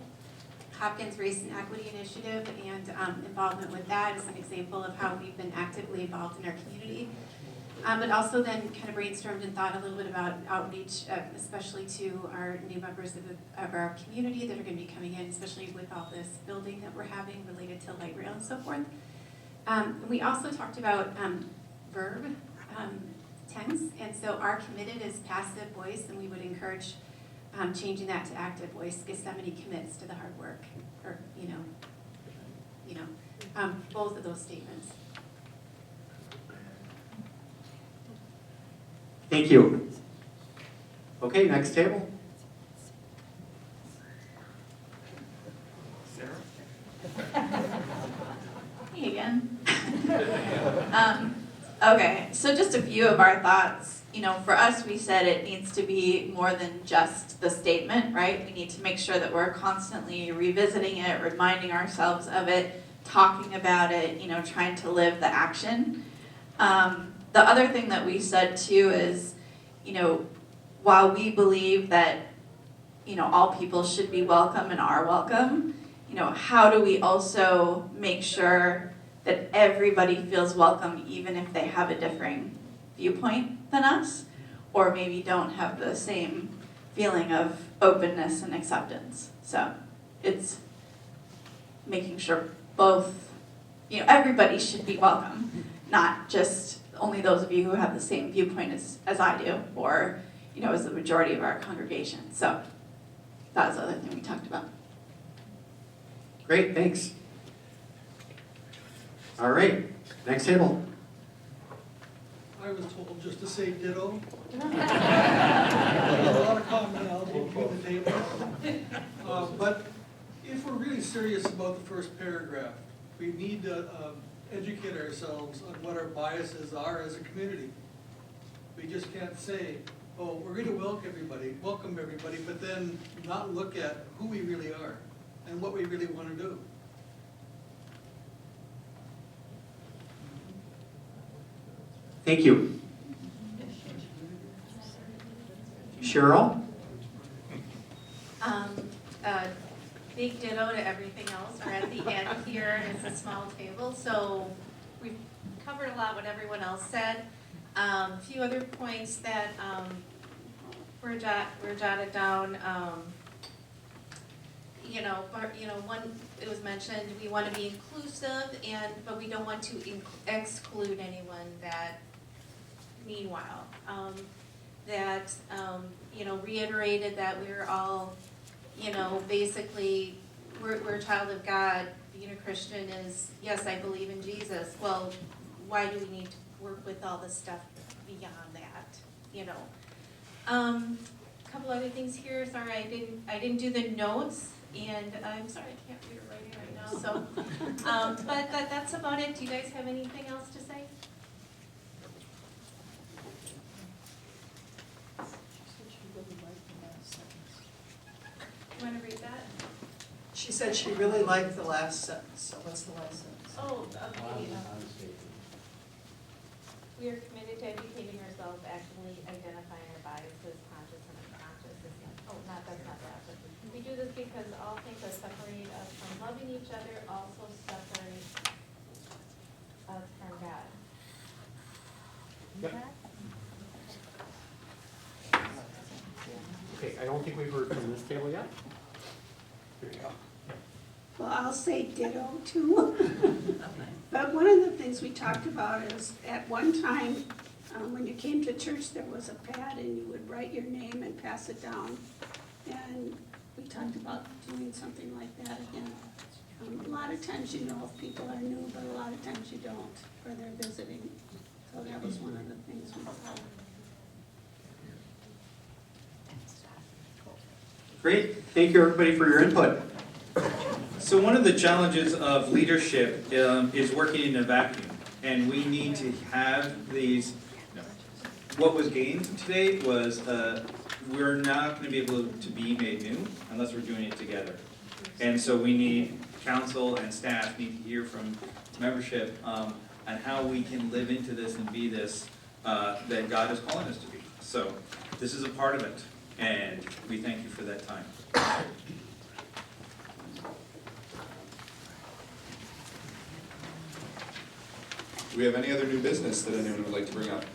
Hopkins Race and Equity Initiative, and involvement with that is an example of how we've been actively involved in our community. But also then kind of brainstormed and thought a little bit about outreach, especially to our new members of our community that are going to be coming in, especially with all this building that we're having related to light rail and so forth. We also talked about verb tense, and so our committed is passive voice, and we would encourage changing that to active voice. Gethsemane commits to the hard work, or both of those statements. Thank you. Okay, next table. Hey again. Okay, so just a few of our thoughts. For us, we said it needs to be more than just the statement, right? We need to make sure that we're constantly revisiting it, reminding ourselves of it, talking about it, trying to live the action. The other thing that we said too is, while we believe that, all people should be welcome and are welcome, how do we also make sure that everybody feels welcome even if they have a differing viewpoint than us, or maybe don't have the same feeling of openness and acceptance. So it's making sure both, everybody should be welcome, not just only those of you who have the same viewpoint as I do, or as the majority of our congregation. So that was the other thing we talked about. Great, thanks. All right, next table. I was told just to say ditto. A lot of commonality between the tables. But if we're really serious about the first paragraph, we need to educate ourselves on what our biases are as a community. We just can't say, oh, we're going to welcome everybody, but then not look at who we really are and what we really want to do. Thank you. Cheryl? Big ditto to everything else. We're at the end here, and it's a small table, so we've covered a lot what everyone else said. A few other points that were jotted down. one, it was mentioned, we want to be inclusive but we don't want to exclude anyone that, meanwhile, reiterated that we're all, basically, we're a child of God. Being a Christian is, yes, I believe in Jesus. Well, why do we need to work with all this stuff beyond that, Couple other things here, sorry, I didn't do the notes, and I'm sorry, I can't read it right now, so, but that's about it. Do you guys have anything else to say? You wanna read that? She said she really liked the last sentence, so what's the last sentence? Oh, okay. We are committed to educating ourselves, actively identifying our biases, conscious and unconscious. That's not that. But we do this because all things that separate us from loving each other also separate us from God. Yep. Okay, I don't think we've heard from this table yet. Here you go. Well, I'll say ditto too. But one of the things we talked about is at one time, when you came to church, there was a pad and you would write your name and pass it down. And we talked about doing something like that again. A lot of times you know if people are new, but a lot of times you don't, or they're visiting. So that was one of the things we thought. Great, thank you everybody for your input. So one of the challenges of leadership is working in a vacuum, and we need to have these. What was gained today was we're not going to be able to be made new unless we're doing it together, and so we need council and staff need to hear from membership on how we can live into this and be this that God is calling us to be. So this is a part of it, and we thank you for that time. Do we have any other new business that anyone would like to bring up?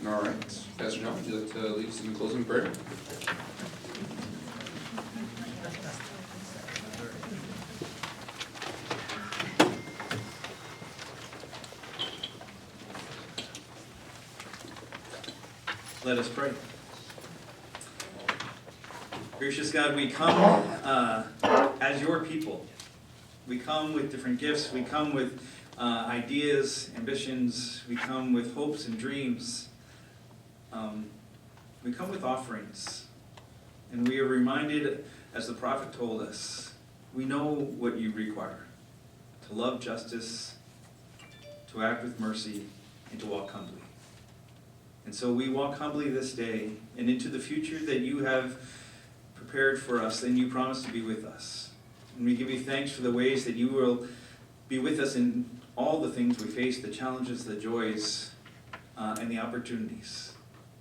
All right, Pastor John, would you like to lead us in the closing prayer? Let us pray. Gracious God, we come as your people. We come with different gifts. We come with ideas, ambitions. We come with hopes and dreams. We come with offerings. And we are reminded, as the prophet told us, we know what you require. To love justice, to act with mercy, and to walk humbly. And so we walk humbly this day and into the future that you have prepared for us, and you promise to be with us. And we give you thanks for the ways that you will be with us in all the things we face, the challenges, the joys, and the opportunities.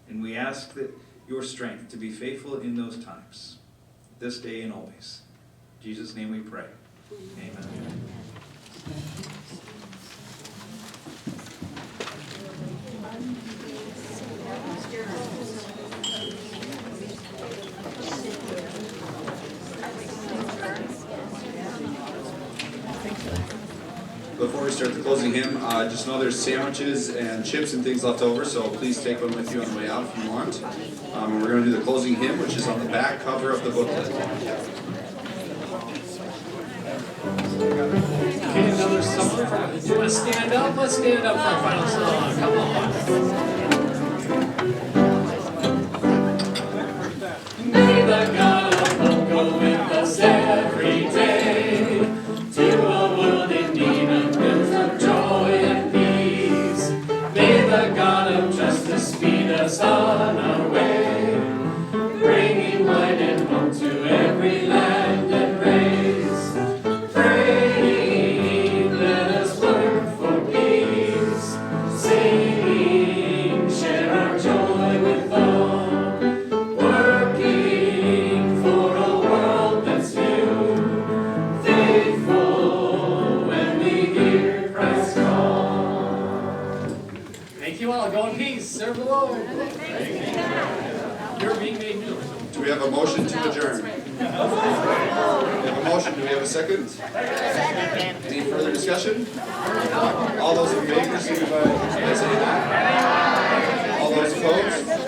And we ask that your strength to be faithful in those times, this day and always. In Jesus' name we pray. Amen. Before we start the closing hymn, just know there's sandwiches and chips and things left over, so please take one with you on the way out if you want. And we're going to do the closing hymn, which is on the back cover of the booklet. Okay, another song. Do you want to stand up? Let's stand up for our final song. Come on. May the God of hope go with us every day to a world in need of news of joy and peace. May the God of justice speed us on our way, bringing light and hope to every land and race. Praying, let us work for peace, singing. Thank you all. Go in peace. Serve the Lord. You're being made new. Do we have a motion to adjourn? We have a motion, do we have a second? Any further discussion? All those in favor, signify by saying aye. All those opposed?